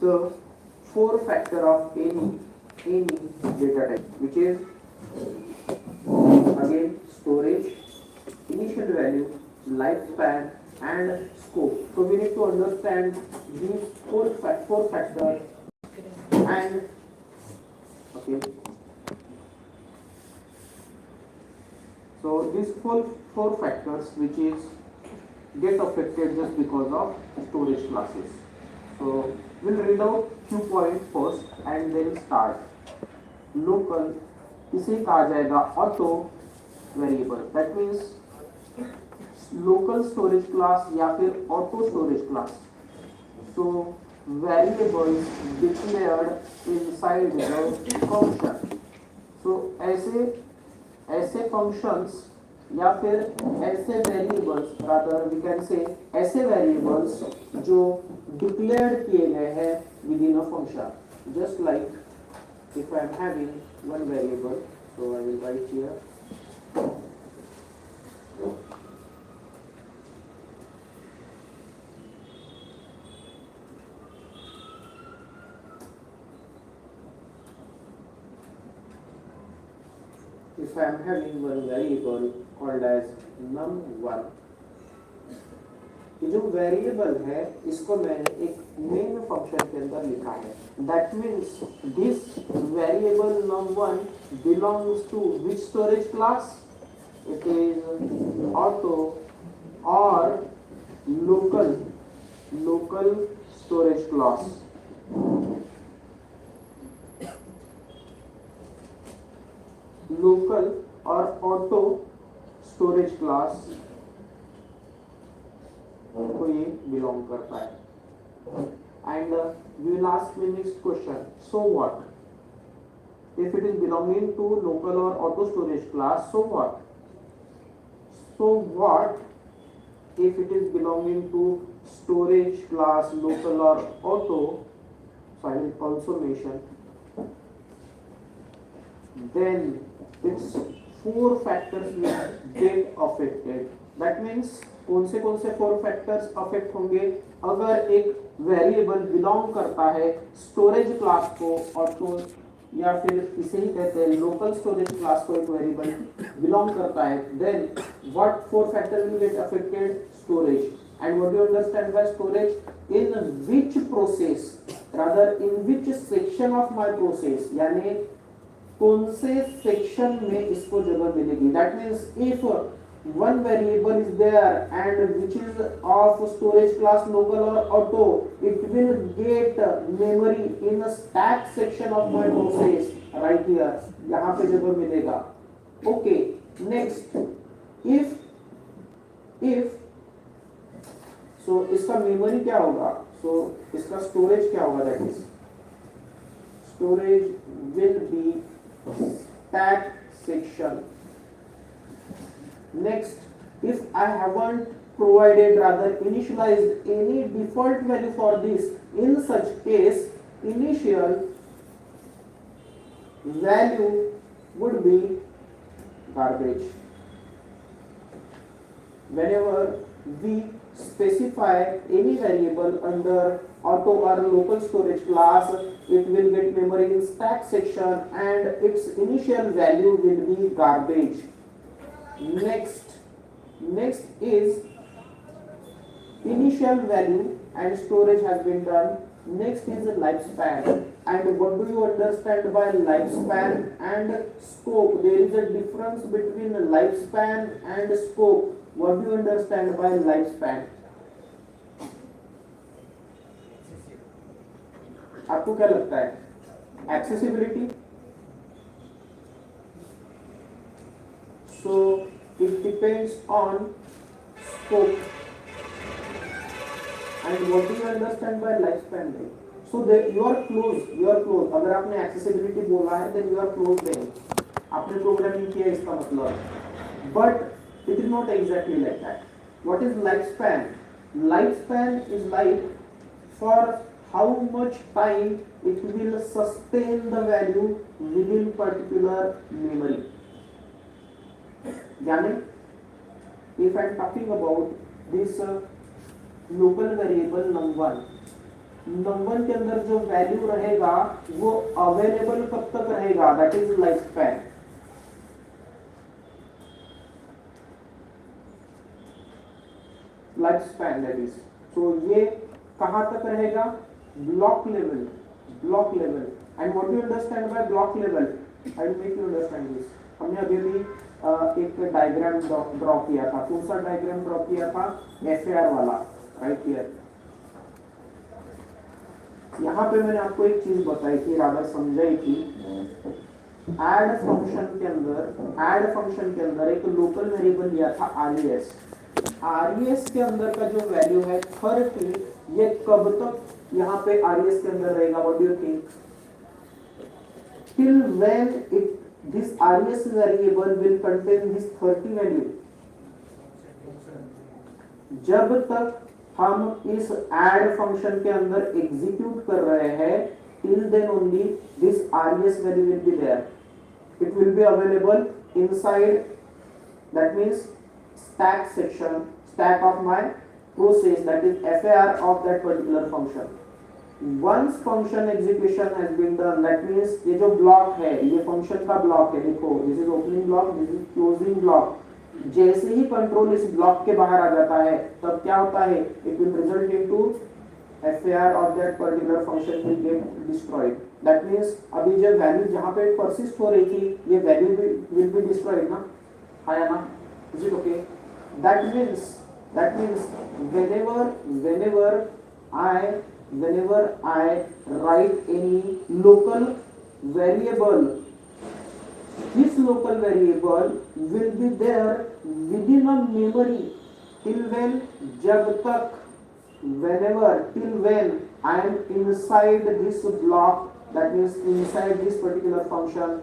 the four factor of any data type, which is again storage, initial value, lifespan, and scope. So we need to understand these four factors and okay. So these four factors which is get affected just because of storage classes. So we'll read out few points first and then start. Local, इसे कहा जाएगा auto variable. That means local storage class या फिर auto storage class. So variables declared inside the function. So ऐसे functions या फिर ऐसे variables rather we can say ऐसे वेरिएबल्स जो डिक्लेयर्ड किए गए हैं with in a function. Just like if I am having one variable, so I will write here if I am having one variable called as num1. ये जो variable है इसको मैंने एक मेन फंक्शन के अंदर लिखा है. That means this variable num1 belongs to which storage class? It is auto और लोकल स्टोरेज क्लास. लोकल और ऑटो स्टोरेज क्लास को ये बिलोंग करता है. And we will ask me next question, so what if it is belonging to local और auto storage class? So what if it is belonging to storage class local और auto? So I will also mention then its four factors will get affected. That means कौन से four factors affect होंगे अगर एक variable belong करता है storage class को, auto या फिर इसे ही कहते हैं लोकल स्टोरेज क्लास को एक वेरिएबल बिलोंग करता है. then what four factors will get affected? Storage. And what do you understand by storage? In which process, rather in which section of my process, यानी कौन से सेक्शन में इसको जगह मिलेगी. That means if one variable is there and which is of storage class local और auto, it will get memory in stack section of my process right here. यहां पे जगह मिलेगा. ओके, नेक्स्ट इफ सो इसका memory क्या होगा? सो इसका storage क्या होगा? That is storage will be stack section. Next, if I haven't provided, rather initialized any default value for this, in such case initial value would be garbage. Whenever we specify any variable under auto or local storage class, it will get memory in stack section and its initial value will be garbage. Next is initial value and storage has been done. Next is lifespan. And what do you understand by lifespan and scope? There is a difference between lifespan and scope. What do you understand by lifespan? आपको क्या लगता है? Accessibility. So it depends on scope. And what do you understand by life span? So you are close. अगर आपने accessibility बोला है then you are close then आपने programming किया इसका मतलब. But it is not exactly like that. What is life span? Life span is like for how much time it will sustain the value within particular memory. यानी if I am talking about this local variable num1, number के अंदर जो value रहेगा वो available कब तक रहेगा, that is life span. Life span that is, so ये कहां तक रहेगा, block level, block level. And what you understand by block level, I will make you understand this. हमने अभी भी एक डायग्राम ड्रॉ किया था, कौन सा डायग्राम ड्रॉ किया था, एफएआर वाला, राइट हियर। यहाँ पे मैंने आपको एक चीज बताई थी, राधा समझाई थी। ऐड फंक्शन के अंदर, ऐड फंक्शन के अंदर एक लोकल वेरिएबल लिया था आरईएस। आरईएस के अंदर का जो वैल्यू है 30, ये कब तक यहाँ पे आरईएस के अंदर रहेगा, what do you think, till when it this RES variable will contain this 30 value. जब तक हम इस ऐड फंक्शन के अंदर एग्जीक्यूट कर रहे हैं, till then only this RES value will be there, it will be available inside, that means stack section, stack of my process, that is FAR of that particular function. Once function execution has been done, that means ये जो block है, ये function का block है, देखो this is opening block, this is closing block. जैसे ही control इस block के बाहर आ जाता है, तब क्या होता है, it will result into FAR of that particular function will get destroyed. That means अभी जब वैल्यू जहाँ पे persist हो रही थी, ये वैल्यू will be destroyed ना, आया ना, is it okay? That means whenever I write any local variable, this local variable will be there within a memory till when, जब तक, whenever, till when I am inside this block, that means inside this particular function.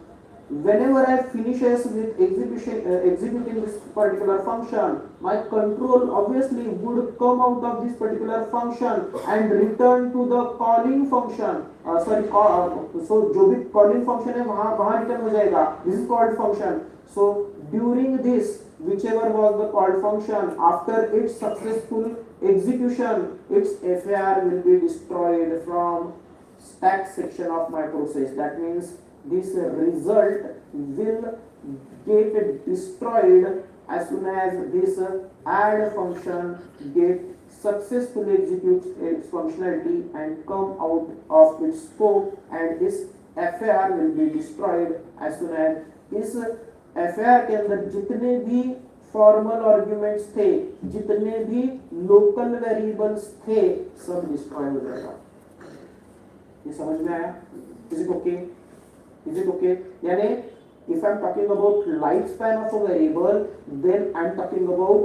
Whenever I finishes with executing this particular function, my control obviously would come out of this particular function and return to the calling function. So जो भी calling function है वहाँ return हो जाएगा. This is called function. So during this, whichever was the called function, after its successful execution, its FAR will be destroyed from stack section of my process. That means this result will get destroyed as soon as this add function get successfully executes its functionality and come out of its scope, and this FAR will be destroyed as soon as इस FAR के अंदर जितने भी formal arguments थे, जितने भी local variables थे, सब डिस्ट्रॉय हो जाएगा। ये समझ में आया? Is it okay? Is it okay? यानी if I am talking about lifespan of a variable, then I am talking about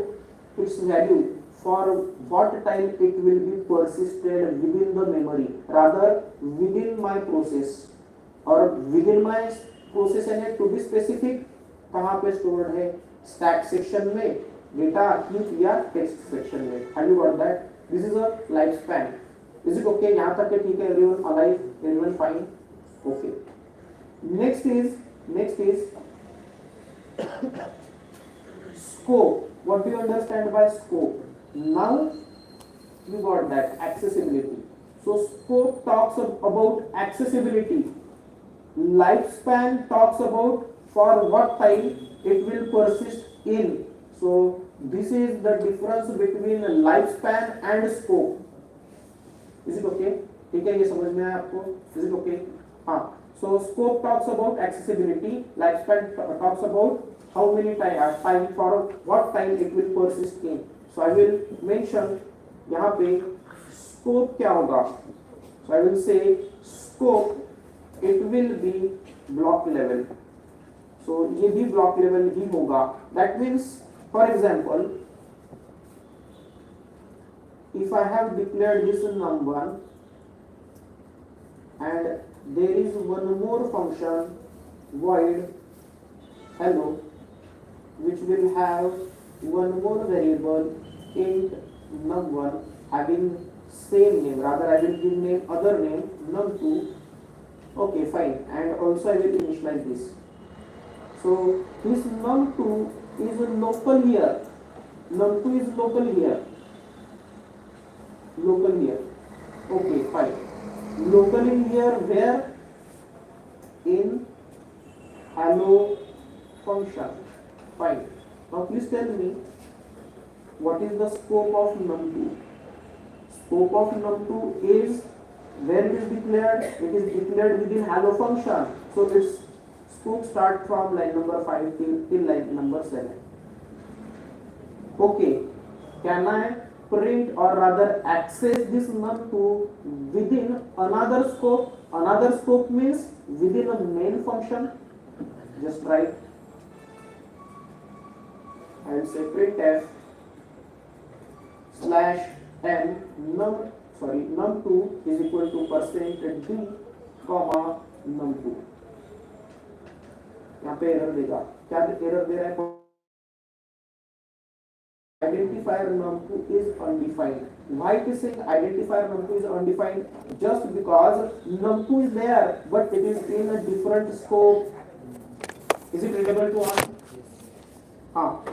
its value, for what time it will be persisted within the memory, rather within my process, or within my process यानी to be specific, कहाँ पे stored है, stack section में, data heap या text section में. Have you got that? This is a lifespan. Is it okay? यहाँ तक के ठीक है? Everyone alive? Everyone fine? Okay. Next is scope. What do you understand by scope? Now you got that, accessibility. So scope talks about accessibility. Lifespan talks about for what time it will persist in. So this is the difference between lifespan and scope. Is it okay? ठीक है, ये समझ में आया आपको? Is it okay? हाँ. So scope talks about accessibility, lifespan talks about how many time for what time it will persist in. So I will mention यहाँ पे scope क्या होगा. So I will say scope it will be block level. So ये भी block level ही होगा. That means, for example, if I have declared this number and there is one more function void hello, which will have one more variable int num1 having same name, rather I will give name other name num2. Okay, fine, and also I will initialize this. So this num2 is local here, num2 is local here, Okay, fine. Local in here where? In hello function. Fine. Now please tell me what is the scope of num2? Scope of num2 is where it is declared? It is declared within hello function. So its scope start from line number 5 till line number 7. Okay, can I print or rather access this num2 within another scope? Another scope means within a main function. Just write, I will say printf slash n num2 is equal to %d comma num2. यहाँ पे error देगा, क्या error दे रहा है? Identifier num2 is undefined. Why it is saying identifier num2 is undefined? Just because num2 is there, but it is in a different scope. Is it readable to us? हाँ,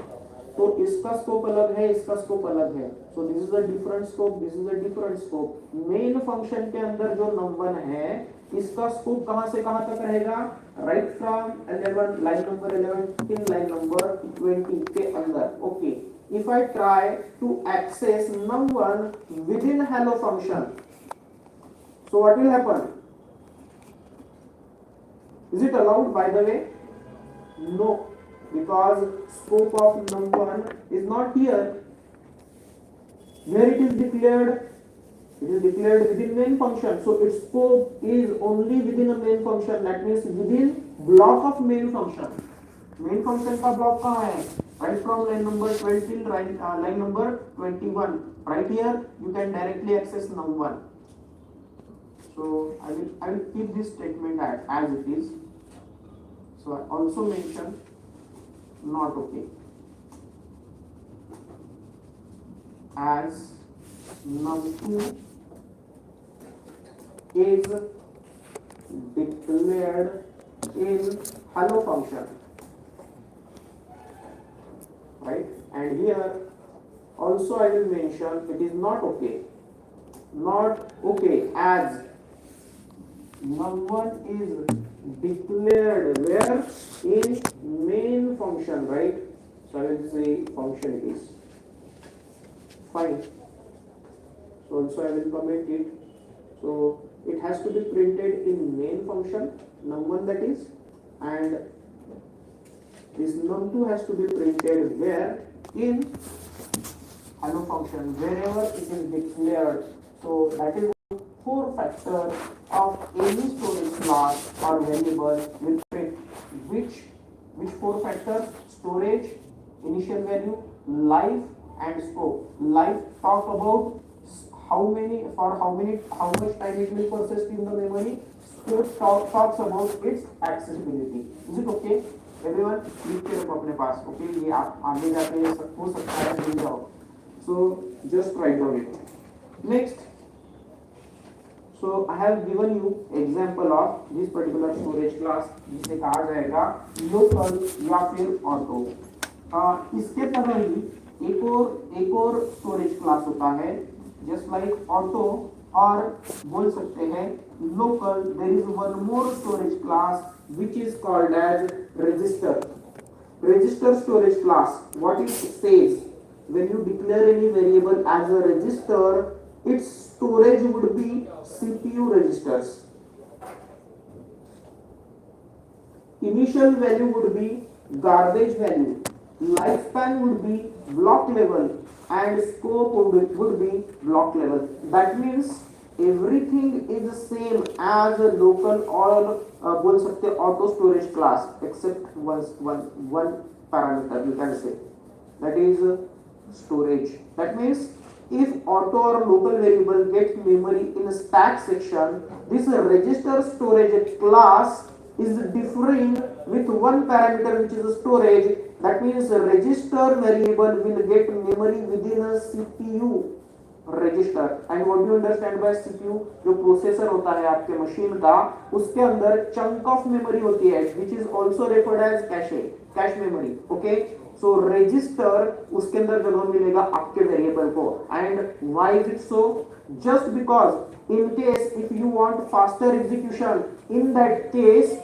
तो इसका scope अलग है, इसका scope अलग है. So this is a different scope, this is a different scope. Main function के अंदर जो num1 है, इसका स्कोप कहां से कहां तक रहेगा? Right from 11 line number 11 till line number 20 के अंदर. Okay, if I try to access num1 within hello function, so what will happen? Is it allowed, by the way? No, because scope of num1 is not here. Where it is declared? It is declared within main function. So its scope is only within a main function. That means within block of main function. Main function का block कहाँ है? Right from line number 12 till line number 21. Right here you can directly access num1. So I will keep this statement as it is. So I also mention not okay, as num2 is declared in hello function, right? And here also I will mention it is not okay, as num1 is declared where? In main function, right? So I will say function it is. Fine. So also I will comment it. So it has to be printed in main function, num1 that is, and this num2 has to be printed where? In hello function, wherever it is declared. So that is 4 factors of any storage class or variable will print. Which 4 factors? Storage, initial value, life and scope. Life talk about how much time it will persist in the memory. Scope talks about its accessibility. Is it okay? Everyone लिख के रखो अपने पास. Okay, ये आप आगे जाके हो सकता है भूल जाओ. So just write down it. Next. So I have given you example of this particular storage class जिसे कहा जाएगा local या फिर auto. इसके तरह ही एक और storage class होता है just like auto, और बोल सकते हैं local. There is one more storage class which is called as register. Register storage class. What it says, when you declare any variable as a register, its storage would be CPU registers. Initial value would be garbage value. Lifespan would be block level, and scope would be block level. That means everything is same as a local or बोल सकते auto storage class except one parameter you can say, that is storage. That means if auto or local variable gets memory in a stack section, this register storage class is differing with one parameter which is a storage. That means a register variable will get memory within a CPU register. And what do you understand by CPU? जो processor होता है आपके machine का, उसके अंदर chunk of memory होती है which is also referred as cache memory. Okay, so register उसके अंदर जगह मिलेगा आपके वेरिएबल को. And why is it so? just because in case if you want faster execution, in that case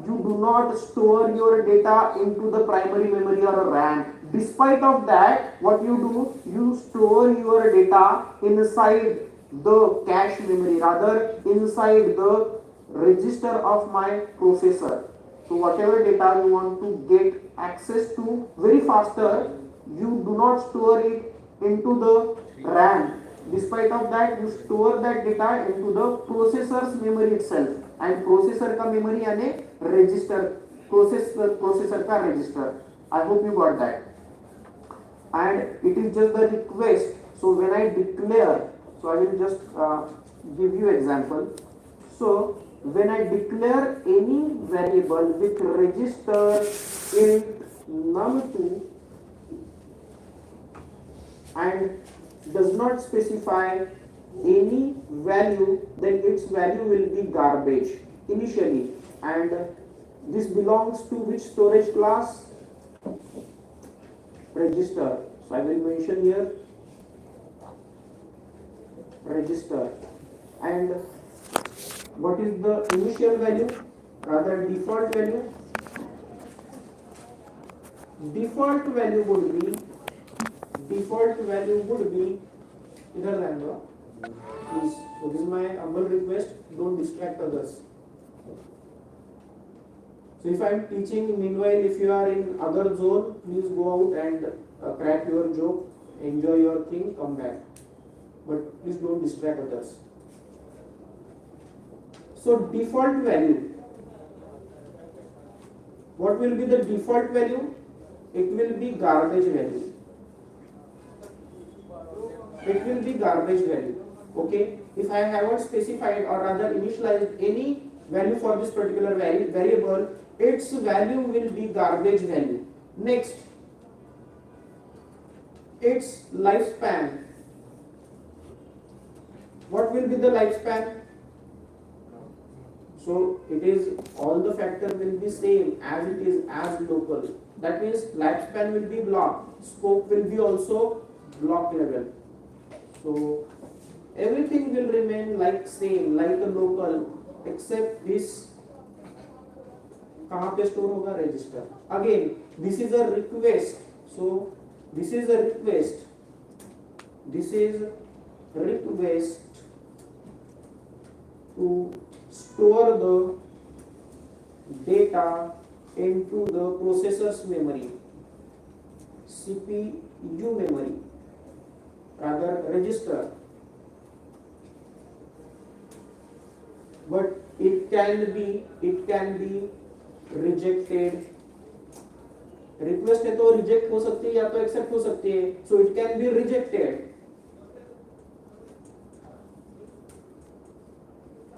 you do not store your data into the primary memory or RAM. Despite of that, what you do, you store your data inside the cache memory, rather inside the register of my processor. So whatever data you want to get access to very faster, you do not store it into the RAM. Despite of that, you store that data into the processor's memory itself. And processor का memory यानी register, processor का register. I hope you got that. And it is just the request. So when I declare, so I will just give you example. So when I declare any variable with register int num2 and does not specify any value, then its value will be garbage initially. And this belongs to which storage class? Register. So I will mention here register. And what is the initial value? Rather default value. Default value would be इधर जाएगा please. So this is my humble request, don't distract others. So if I am teaching, meanwhile if you are in other zone, please go out and crack your joke, enjoy your thing, come back, but please don't distract others. So default value, what will be the default value? It will be garbage value. It will be garbage value. Okay, if I haven't specified or rather initialized any value for this particular variable, its value will be garbage value. Next, its lifespan. What will be the lifespan? So it is, all the factor will be same as it is as local. That means lifespan will be block, scope will be also block level. So everything will remain like same, like a local, except this कहाँ पे store होगा? Register. Again, this is a request. So this is a request. This is request to store the data into the processor's memory, CPU memory, rather register. But it can be rejected. Request है तो reject हो सकती है या तो accept हो सकती है. So it can be rejected.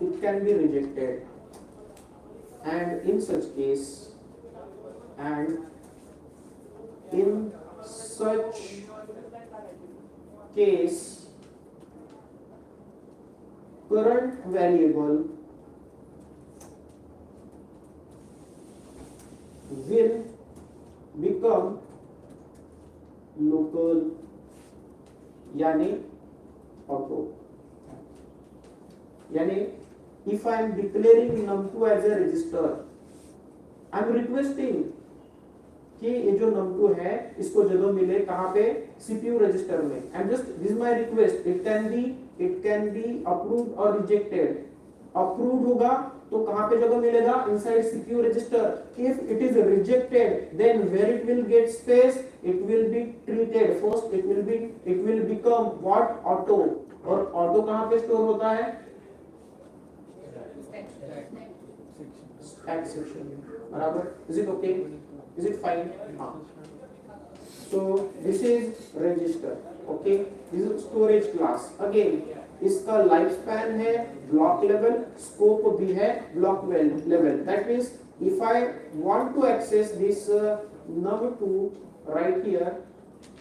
It can be rejected. And in such case, current variable will become local, यानी auto. यानी if I am declaring num2 as a register, I am requesting कि ये जो num2 है इसको जगह मिले कहाँ पे? CPU रजिस्टर में. And just this is my request. It can be approved or rejected. Approved होगा तो कहाँ पे जगह मिलेगा? Inside CPU register. If it is rejected, then where it will get space? It will be treated. First it will become what? Auto. और auto कहाँ पे store होता है? Stack section. बराबर? Is it okay? Is it fine? हाँ. So this is register. Okay. This is storage class. Again, इसका life span है block level, scope भी है block level. That means if I want to access this num2 right here,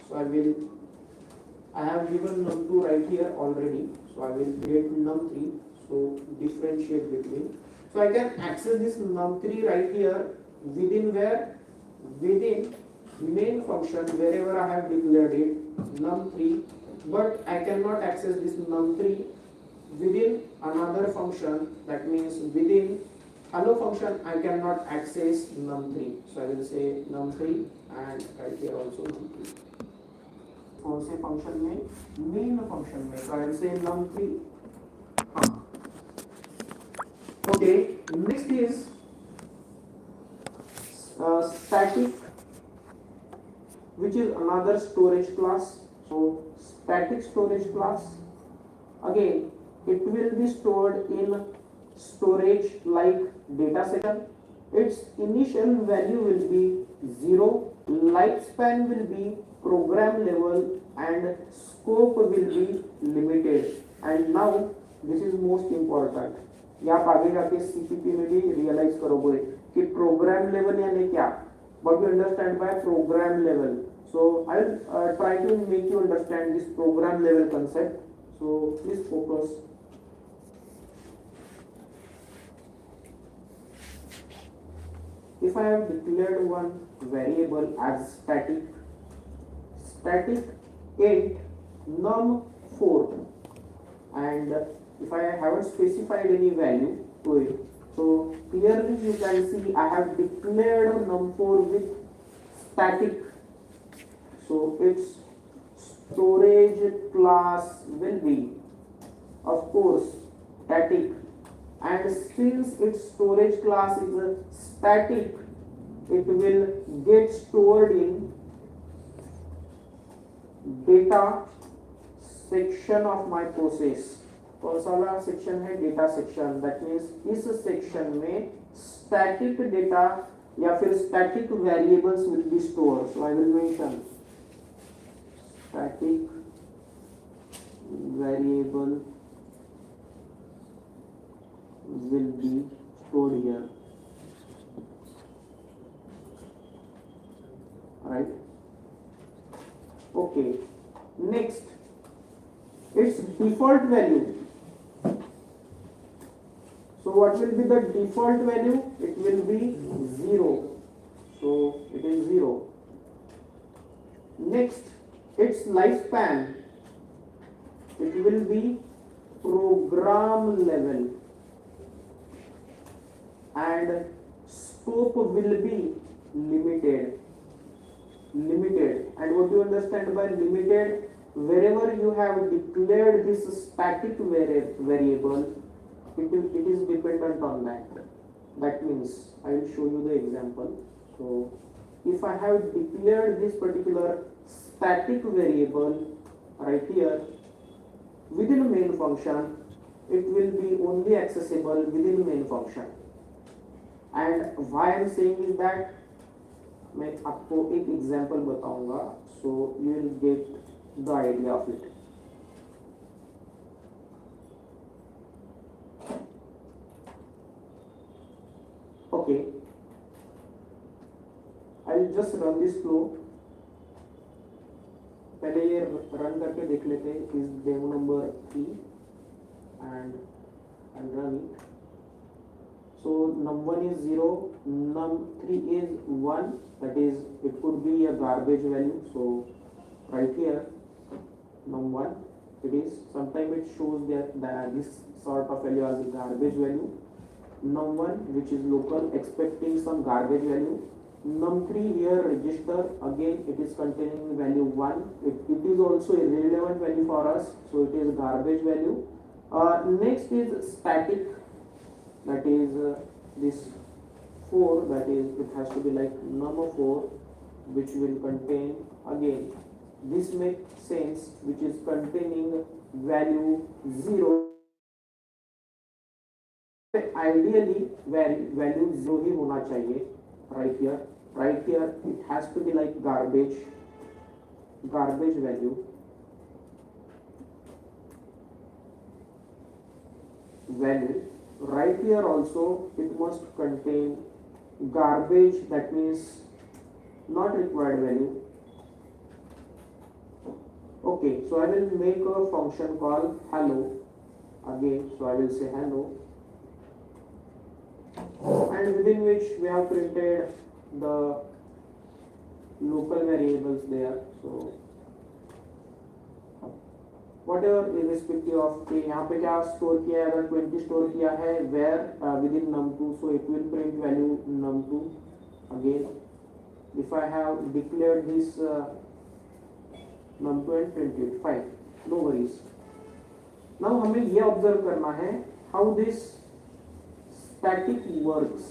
so I have given num2 right here already, so I will create num3. So differentiate between, so I can access this num3 right here within where? Within main function, wherever I have declared it, num3 but I cannot access this num3 within another function. That means within hello function I cannot access num3, so I will say num3 and right here also num3. कौन से function में, main function में, so I will say num3. Okay, next is static, which is another storage class. So static storage class, again it will be stored in storage like data section. Its initial value will be 0, lifespan will be program level and scope will be limited. And now this is most important, ये आप आगे जाके CPP में भी realise करोगे कि programme level यानी क्या, what you understand by program level. So I'll try to make you understand this program level concept, so please focus. If I have declared one variable as static int num4, and if I haven't specified any value to it, so clearly you can see I have declared num4 with static, so its storage class will be of course static, and since its storage class is static, it will get stored in data section of my process. कौन सा वाला section है, data section. That means इस section में static data या फिर static variables will be store. So I will mention static variable will be stored here, right? Okay, next its default value. So what will be the default value? It will be 0, so it is 0. Next, its lifespan, it will be program level, and scope will be limited. And what do you understand by limited? Wherever you have declared this static variable, it is dependent on that. That means I will show you the example. So if I have declared this particular static variable right here within a main function, it will be only accessible within main function. And why I am saying is that मैं आपको एक example बताऊंगा, so you will get the idea of it. Okay, I will just run this flow. पहले ये run करके देख लेते हैं. is demo number 3 and run it. So num1 is 0, num3 is 1, that is it could be a garbage value. So right here num1, it is, sometimes it shows that this sort of value as a garbage value. Num1 which is local, expecting some garbage value. Num3 here register, again it is containing value 1. It is also a relevant value for us, so it is garbage value. Next is static, that is this 4, that is it has to be like num4, which will contain, again this makes sense, which is containing value 0. Ideally value 0 ही होना चाहिए. Right here it has to be like garbage value. Right here also it must contain garbage, that means not required value. Okay, so I will make a function called hello again. So I will say hello, and within which we have printed the local variables there. So what ever irrespective of के यहाँ पे क्या store किया है, अगर 20 store किया है where within num2, so it will print value num2 again if I have declared this num2 and printed fine, no worries. Now हमें ये ऑब्जर्व करना है how this static works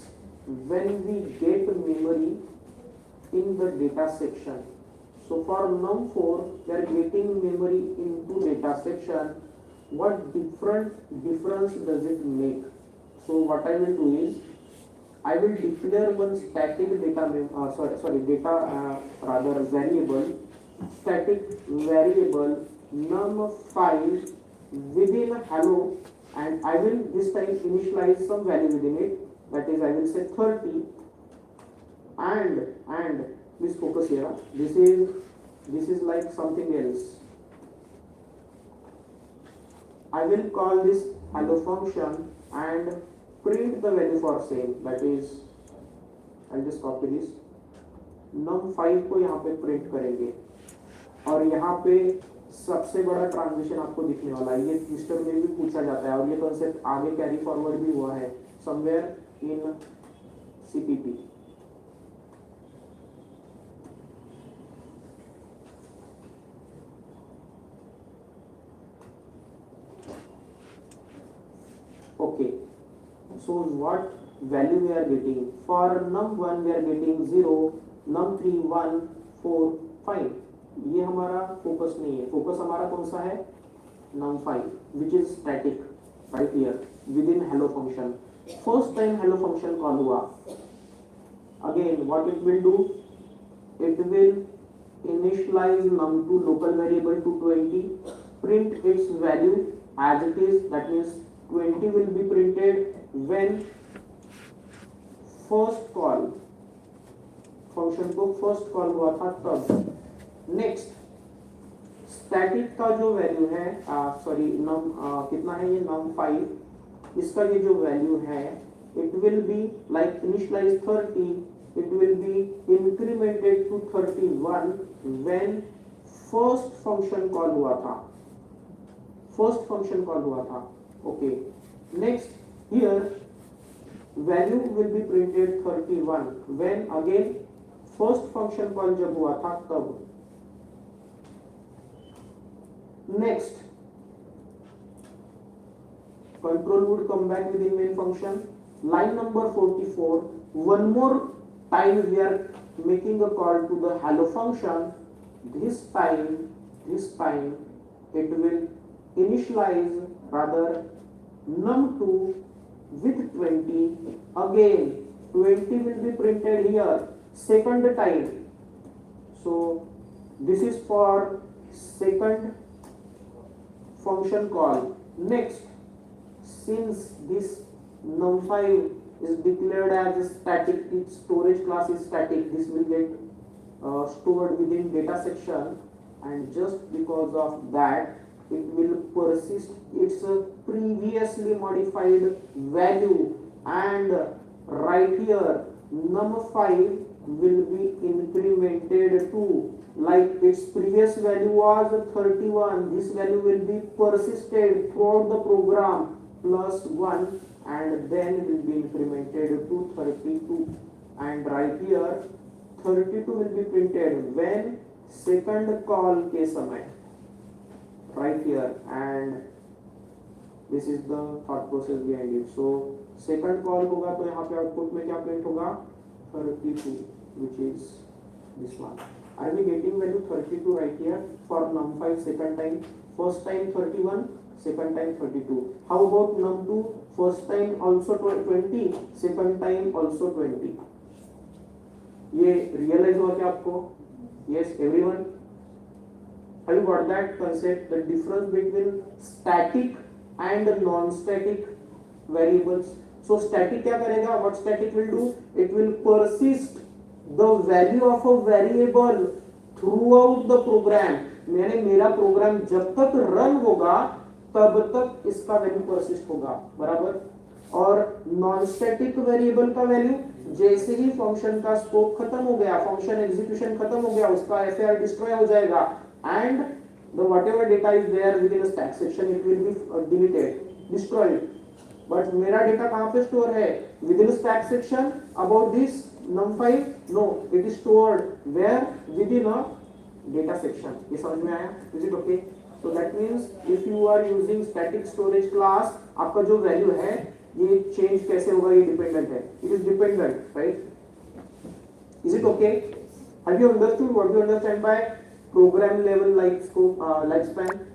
when we get memory in the data section. So for num4 we are getting memory into data section. What difference does it make? So what I will do is I will declare one static data variable, static variable num5 within hello, and I will this time initialize some value within it, that is I will say 30, and please focus here, this is like something else. I will call this hello function and print the value for same, that is I'll just copy this, num5 को यहाँ पे print करेंगे, और यहाँ पे सबसे बड़ा transition आपको दिखने वाला है, ये रजिस्टर में भी पूछा जाता है और ये कॉन्सेप्ट आगे कैरी फॉरवर्ड भी हुआ है somewhere in CPP. Okay, so what value we are getting? For num1 we are getting 0, num3 1, 4, 5. ये हमारा फोकस नहीं है, फोकस हमारा कौन सा है, num5 which is static right here within hello function. First time hello function call हुआ, again what it will do, it will initialize num2 local variable to 20, print its value as it is, that means 20 will be printed when first call, function को first call हुआ था तब. Next static का जो value है, sorry नम कितना है ये num5, इसका ये जो वैल्यू है it will be like initialize 30, it will be incremented to 31 when first function call हुआ था, first function कॉल हुआ था. Okay, next here value will be printed 31 when again first function call जब हुआ था तब. Next control would come back within main function. Line number 44, one more time we are making a call to the hello function. This time it will initialize rather num2 with 20, again 20 will be printed here second time, so this is for second function call. Next, since this num5 is declared as static, its storage class is static, this will get stored within data section, and just because of that it will persist its previously modified value, and right here num5 will be incremented to, like its previous value was 31, this value will be persisted throughout the program plus 1, and then it will be incremented to 32, and right here 32 will be printed when second call के समय, right here, and this is the thought process behind it. So second call होगा तो यहाँ पे output में क्या print होगा, 32, which is this one. Are we getting value 32 right here for num5 second time, first time 31, second time 32. How about num2, first time also 20, second time also 20. ये realize हुआ क्या आपको? Yes, everyone. Have you got that concept? The difference between static and non-static variables. So static क्या करेगा? What static will do? It will persist the value of a variable throughout the program. मैंने मेरा programme जब तक run होगा तब तक इसका वैल्यू परसिस्ट होगा, बराबर. और नॉन स्टैटिक वेरिएबल का वैल्यू जैसे ही फंक्शन का स्कोप खत्म हो गया, फंक्शन एग्जीक्यूशन खत्म हो गया, उसका एफआर डिस्ट्रॉय हो जाएगा, and the whatever data is there within a stack section, it will be deleted, destroyed. But मेरा डेटा कहाँ पे स्टोर है? Within stack section. About this num5, no, it is stored where? Within a data section. ये समझ में आया? Is it okay? So that means if you are using static storage class, आपका जो वैल्यू है ये चेंज कैसे होगा? ये डिपेंडेंट है. It is dependent, right? Is it okay? Have you understood what you understand by program level like scope, lifespan?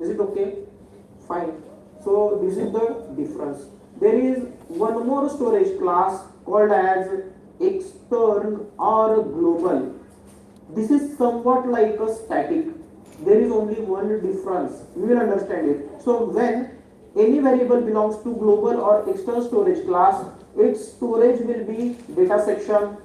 Is it okay? Fine. So this is the difference. There is one more storage class called as extern or global. This is somewhat like a static. There is only one difference. We will understand it. So when any variable belongs to global or external storage class, its storage will be data section.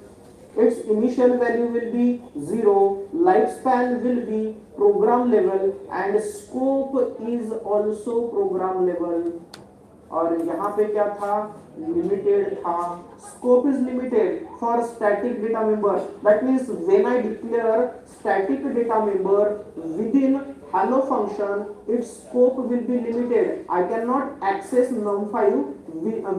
Its initial value will be 0, lifespan will be program level, and scope is also program level. और यहाँ पे क्या था? Limited था. Scope is limited for static data member. That means when I declare static data member within hello function, its scope will be limited. I cannot access num5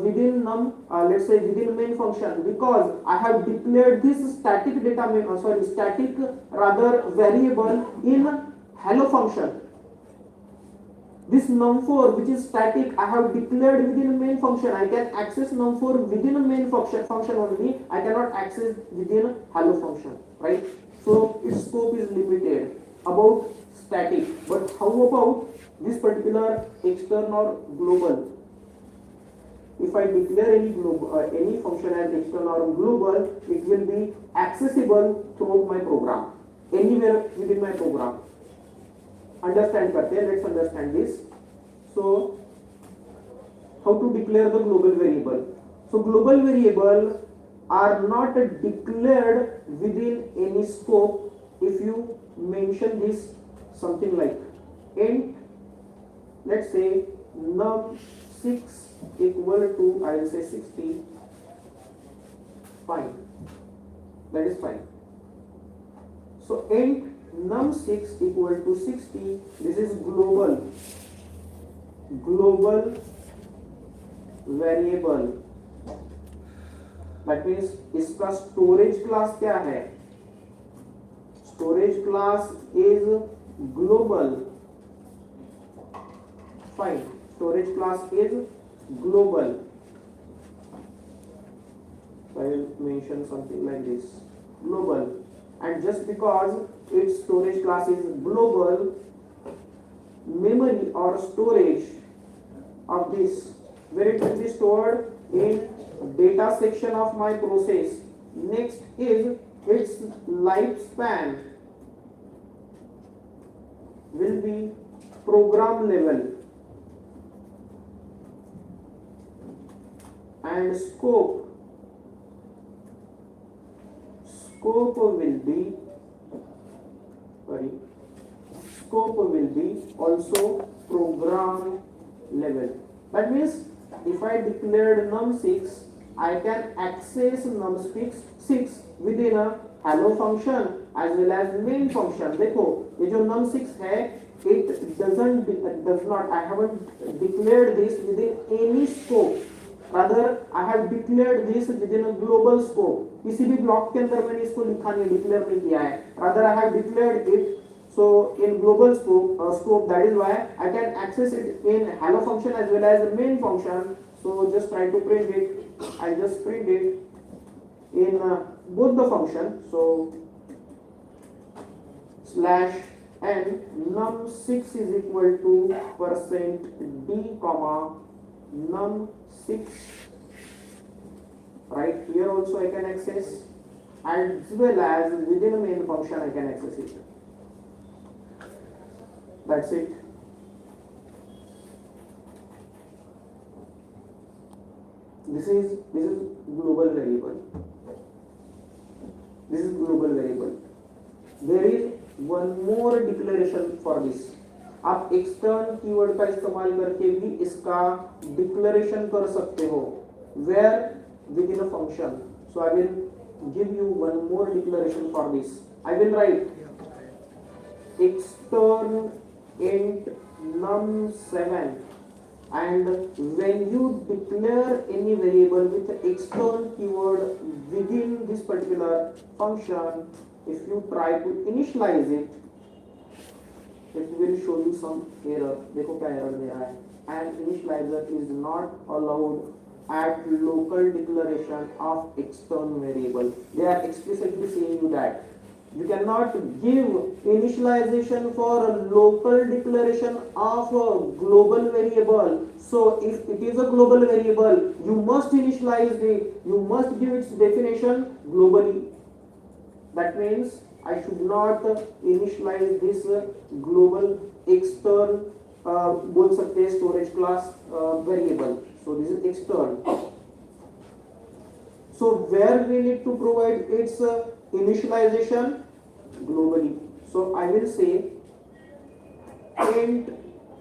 within let's say within main function, because I have declared this static data static variable in hello function. This num4 which is static, I have declared within main function. I can access num4 within a main function only. I cannot access within hello function, right? So its scope is limited about static. But how about this particular external or global? If I declare any function as external or global, it will be accessible throughout my program, anywhere within my program. Understand करते हैं? Let's understand this. So how to declare the global variable? So global variable are not declared within any scope. If you mention this something like int, let's say num6 equal to, I will say 60. Fine, that is fine. So int num6 equal to 60. This is global variable. That means इसका storage class क्या है? Storage class is global. Fine, storage class is global. I will mention something like this, global. And just because its storage class is global, memory or storage of this, where it will be stored in data section of my process. Next is its lifespan will be program level, and scope will be also program level. That means if I declared num6, I can access num6 within a hello function as well as main function. देखो ये जो num6 है, it does not, I haven't declared this within any scope. Rather I have declared this within a global scope. किसी भी block के अंदर मैंने इसको लिखा नहीं, डिक्लेयर नहीं किया है. Rather I have declared it so in global scope. That is why I can access it in hello function as well as the main function. So just try to print it. I just print it in both the function. So slash n num6 is equal to %d comma num6. Right here also I can access, as well as within a main function I can access it. That's it. This is global variable. This is global variable. There is one more declaration for this. आप extern keyword का इस्तेमाल करके भी इसका declaration कर सकते हो. Where within a function. So I will give you one more declaration for this. I will write extern int num7, and when you declare any variable with extern keyword within this particular function, if you try to initialize it, it will show you some error. देखो क्या error दे रहा है. An initializer is not allowed at local declaration of external variable. They are explicitly saying you that you cannot give initialization for a local declaration of a global variable. So if it is a global variable, you must initialize it, you must give its definition globally. That means I should not initialize this global external बोल सकते हैं storage class variable. So this is external. So where we need to provide its initialization globally. So I will say int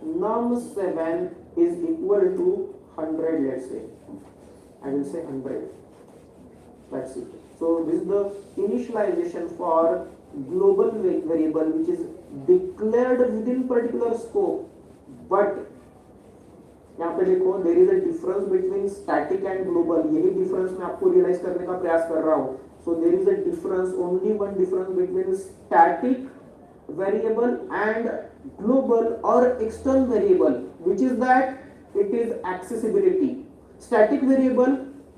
num7 is equal to 100. Let's say I will say 100. That's it. So this is the initialization for global variable which is declared within particular scope. But यहाँ पे देखो there is a difference between static and global. यही difference मैं आपको realize करने का प्रयास कर रहा हूँ. So there is a difference, only one difference between static variable and global or external variable, which is that it is accessibility. Static variable,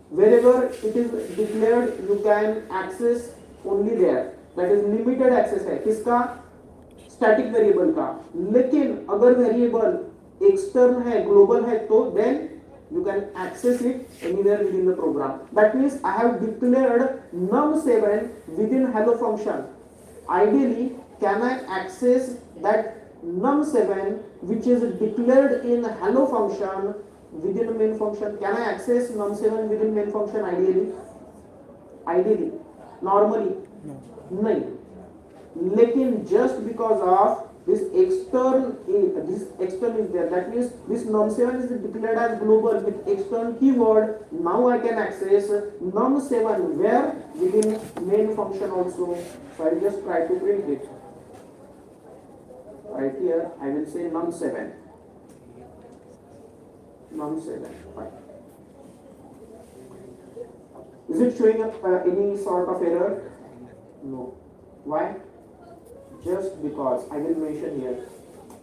wherever it is declared, you can access only there. That is limited access है. किसका? Static variable का. लेकिन अगर variable external है, global है, तो then you can access it anywhere within the program. That means I have declared num7 within hello function. Ideally, can I access that num7 which is declared in hello function within main function? Can I access num7 within main function ideally? Normally? नहीं. लेकिन just because of this external is there, that means this num7 is declared as global with external keyword. Now I can access num7 where within main function also. So I will just try to print it. Right here I will say num7. Fine. Is it showing up any sort of error? No. Why? Just because I will mention here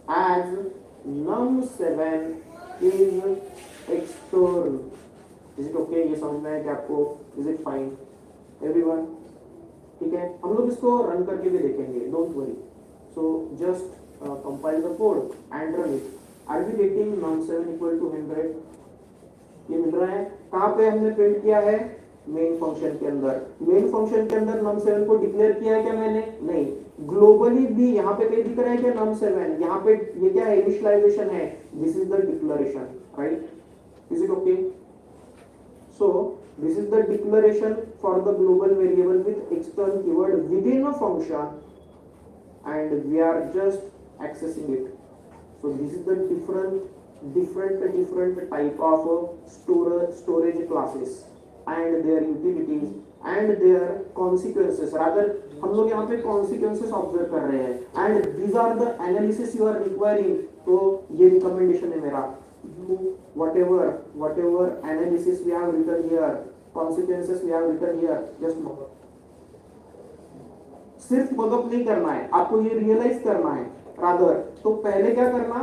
as num7 is external. Is it okay? ये समझ में है कि आपको? Is it fine? Everyone? ठीक है. हम लोग इसको रन करके भी देखेंगे. Don't worry. So just compile the code and run it. Are we getting num7 equal to 100? ये मिल रहा है. कहाँ पे हमने प्रिंट किया है? मेन फंक्शन के अंदर. मेन फंक्शन के अंदर num7 को डिक्लेयर किया है क्या मैंने? नहीं. ग्लोबली भी यहाँ पे कहीं दिख रहा है क्या num7? यहाँ पे ये क्या है? इनिशियलाइजेशन है. This is the declaration, right? Is it okay? So this is the declaration for the global variable with external keyword within a function and we are just accessing it. So this is the different type of storage classes and their utilities and their consequences. Rather हम लोग यहाँ पे consequences observe कर रहे हैं and these are the analysis you are requiring. तो ये recommendation है मेरा. Do whatever analysis we have written here, consequences we have written here, just move. सिर्फ मदद नहीं करना है, आपको ये रियलाइज करना है. रादर तो पहले क्या करना?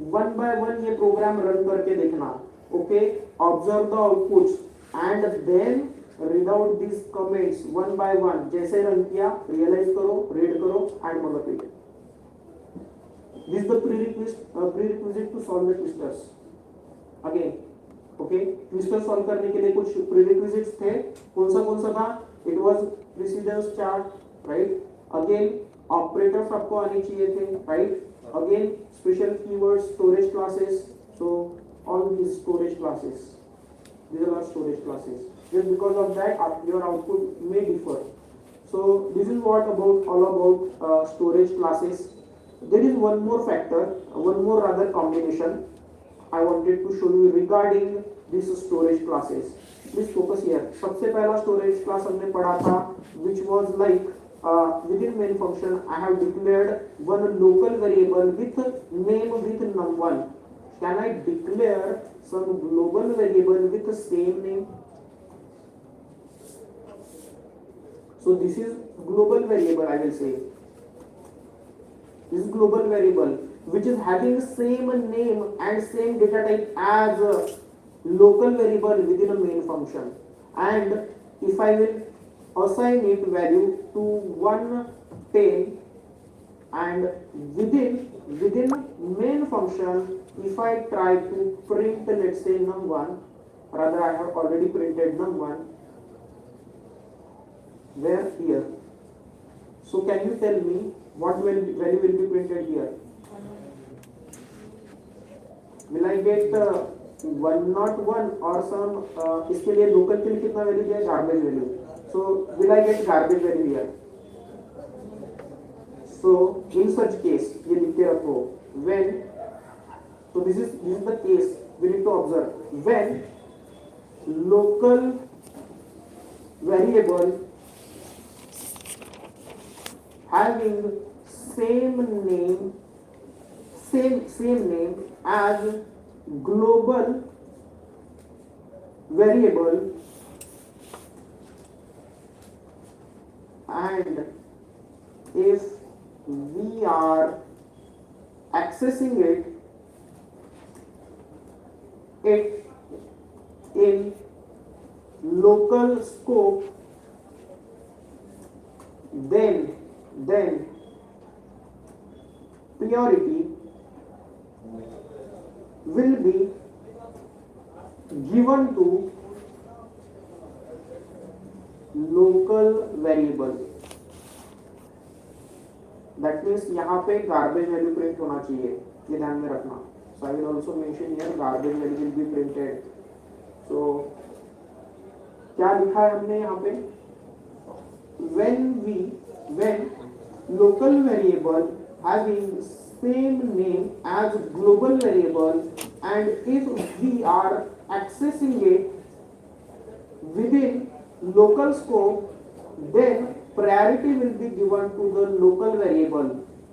वन बाय वन ये प्रोग्राम रन करके देखना. Okay, observe the outputs and then read out this comments one by one. जैसे रन किया रियलाइज करो, रीड करो एंड मदद it. This the prerequisite to solve the twisters. Again okay, twister solve करने के लिए कुछ प्रीरिक्विजिट्स थे. कौन सा था? It was precedence chart, right? Again operators आपको आने चाहिए थे, right? Again special keywords, storage classes. So all this storage classes, these are storage classes. Just because of that your output may differ. So this is what all about storage classes. There is one more factor, one more other combination I wanted to show you regarding this storage classes. Please focus here. सबसे पहला storage class हमने पढ़ा था which was like within main function I have declared one local variable with name with num1. Can I declare some global variable with the same name? So this is global variable, I will say. This is global variable which is having same name and same data type as a local variable within a main function. And if I will assign it value to 110, and within main function, if I try to print, let's say num1, rather I have already printed num1, where here. So can you tell me what value will be printed here? Will I get 101 or some इसके लिए local के लिए कितना value दिया है? Garbage value. So will I get garbage value here? So in such case ये लिख के रखो when, so this is the case we need to observe when local variable having same name as global variable, and if we are accessing it in local scope, then priority will be given to local variable. That means यहाँ पे garbage value print होना चाहिए, ये ध्यान में रखना. So I will also mention here garbage value will be printed. So क्या लिखा है हमने यहाँ पे? When local variable having same name as global variable, and if we are accessing it within local scope, then priority will be given to the local variable.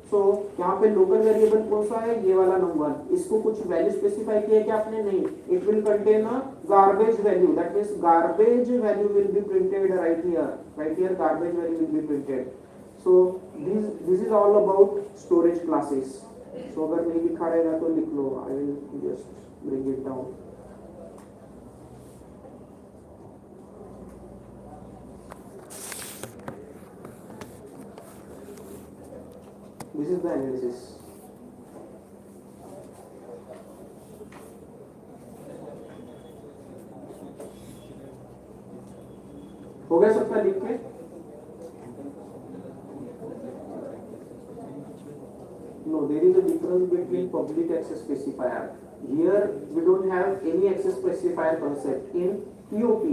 So यहाँ पे local variable कौन सा है? ये वाला नंबर. इसको कुछ value specify किया क्या आपने? नहीं. It will contain a garbage value. That means garbage value will be printed right here. Right here garbage value will be printed. So this is all about storage classes. So अगर नहीं लिखा रहेगा तो लिख लो. I will just bring it down. This is the analysis. हो गया सबका लिख के? No, there is a difference between public access specifier. Here we don't have any access specifier concept. In POP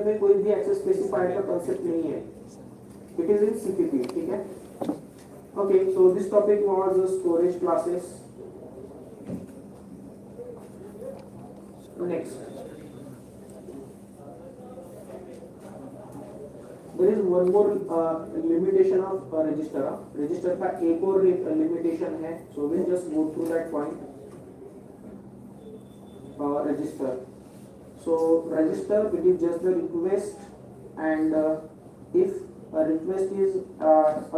में कोई भी access specifier का concept नहीं है. It is in CPP, ठीक है? Okay, so this topic was storage classes. Next, there is one more limitation of register. Register का एक और limitation है. So we'll just go through that point. Register. So register, it is just the request, and if request is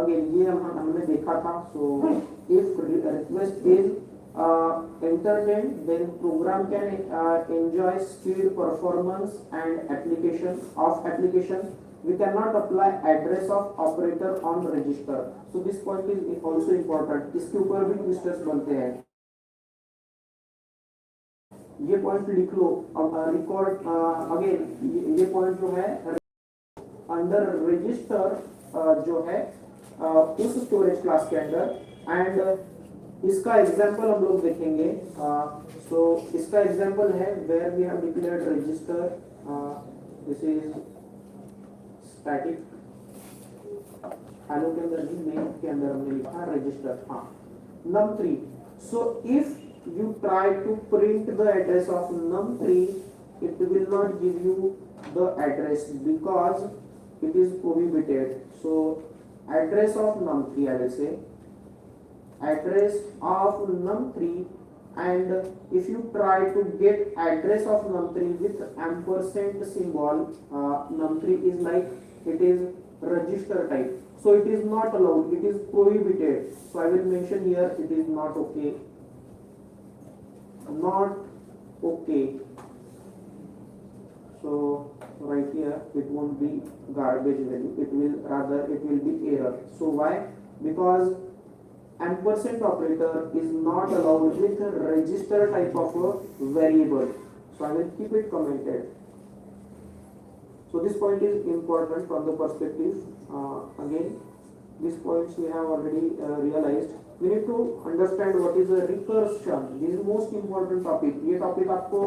again ये हमने देखा था. So if request is entertained, then program can enjoy speed, performance and application. We cannot apply address of operator on register. So this point is also important. इसके ऊपर भी twisters बनते हैं. ये point लिख लो. Record again ये point जो है अंडर रजिस्टर जो है उस स्टोरेज क्लास के अंदर, एंड इसका एग्जांपल हम लोग देखेंगे. सो इसका एग्जांपल है where we have declared register. This is static. Hello के अंदर भी मेन के अंदर हमने लिखा रजिस्टर. हाँ, num3. So if you try to print the address of num3, it will not give you the address because it is prohibited. So address of num3, I will say address of num3, and if you try to get address of num3 with ampersand symbol, num3 is like it is register type, so it is not allowed, it is prohibited. So I will mention here it is not okay, not okay. So right here it won't be garbage value, it will rather it will be error. So why? Because ampersand operator is not allowed with a register type of a variable. So I will keep it commented. So this point is important from the perspective. Again, these points we have already realized. We need to understand what is a recursion. This is most important topic. ये topic आपको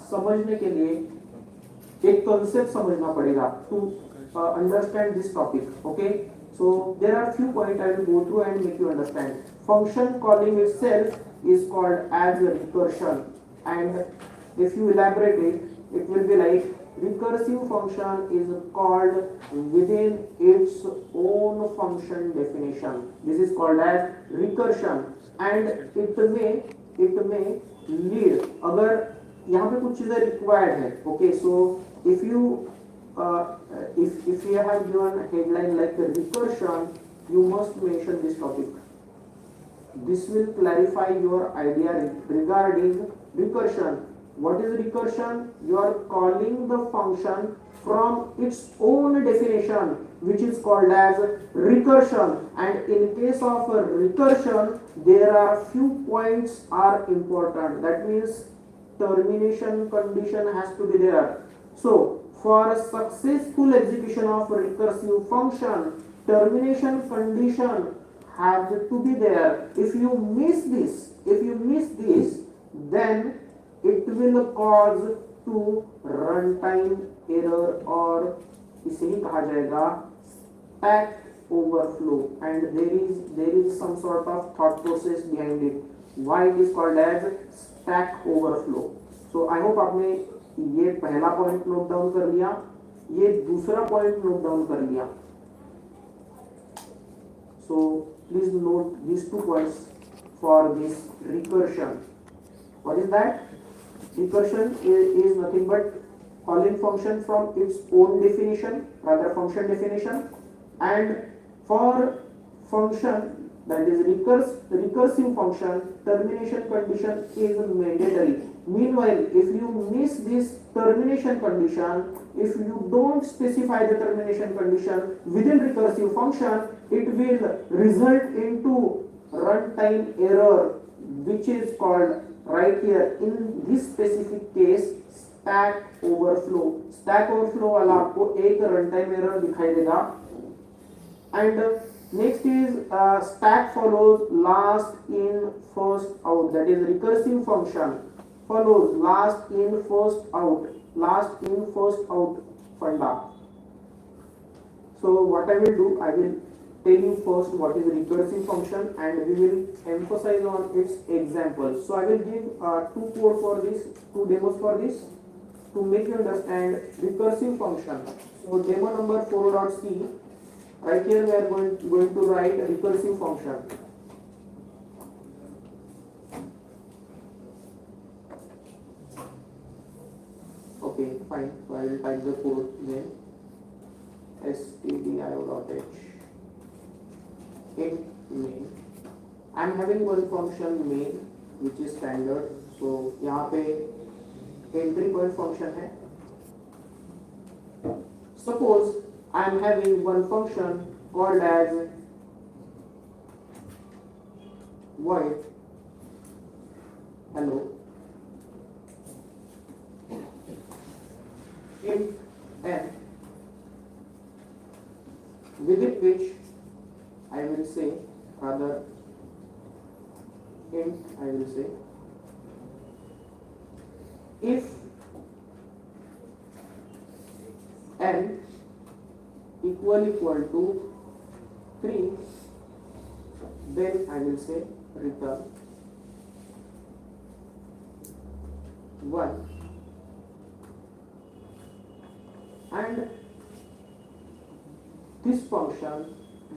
समझने के लिए एक concept समझना पड़ेगा to understand this topic. Okay. So there are few points I will go through and make you understand. Function calling itself is called as a recursion, and if you elaborate it, it will be like recursive function is called within its own function definition. This is called as recursion, and it may lead, अगर यहाँ पे कुछ चीजें required है. Okay, so if you if you have given headline like recursion, you must mention this topic. This will clarify your idea regarding recursion. What is recursion? You are calling the function from its own definition, which is called as recursion. And in case of recursion, there are few points are important. That means termination condition has to be there. So for successful execution of recursive function, termination condition has to be there. If you miss this, then it will cause to runtime error, और इसे ही कहा जाएगा stack overflow, and there is some sort of thought process behind it. Why it is called as stack overflow? So I hope आपने ये पहला point note down कर लिया, ये दूसरा पॉइंट नोट डाउन कर लिया. So please note these 2 points for this recursion. What is that? Recursion is nothing but calling function from its own definition, rather function definition, and for function that is recursive function, termination condition is mandatory. Meanwhile, if you miss this termination condition, if you don't specify the termination condition within recursive function, it will result into runtime error, which is called right here in this specific case stack overflow. Stack overflow वाला आपको एक runtime error दिखाई देगा. And next is stack follows last in first out. That is recursive function follows last in first out funda. So what I will do, I will tell you first what is recursive function, and we will emphasize on its examples. So I will give 2 code for this, 2 demos for this to make you understand recursive function. So demo number 4.c. Right here we are going to write a recursive function. Okay, fine. So I will type the code name stdio.h in main. I am having one function main which is standard. So यहाँ पे entry point function है. Suppose I am having one function called as void hello int n, within which I will say, rather int I will say, if n equal to 3, then I will say return 1, and this function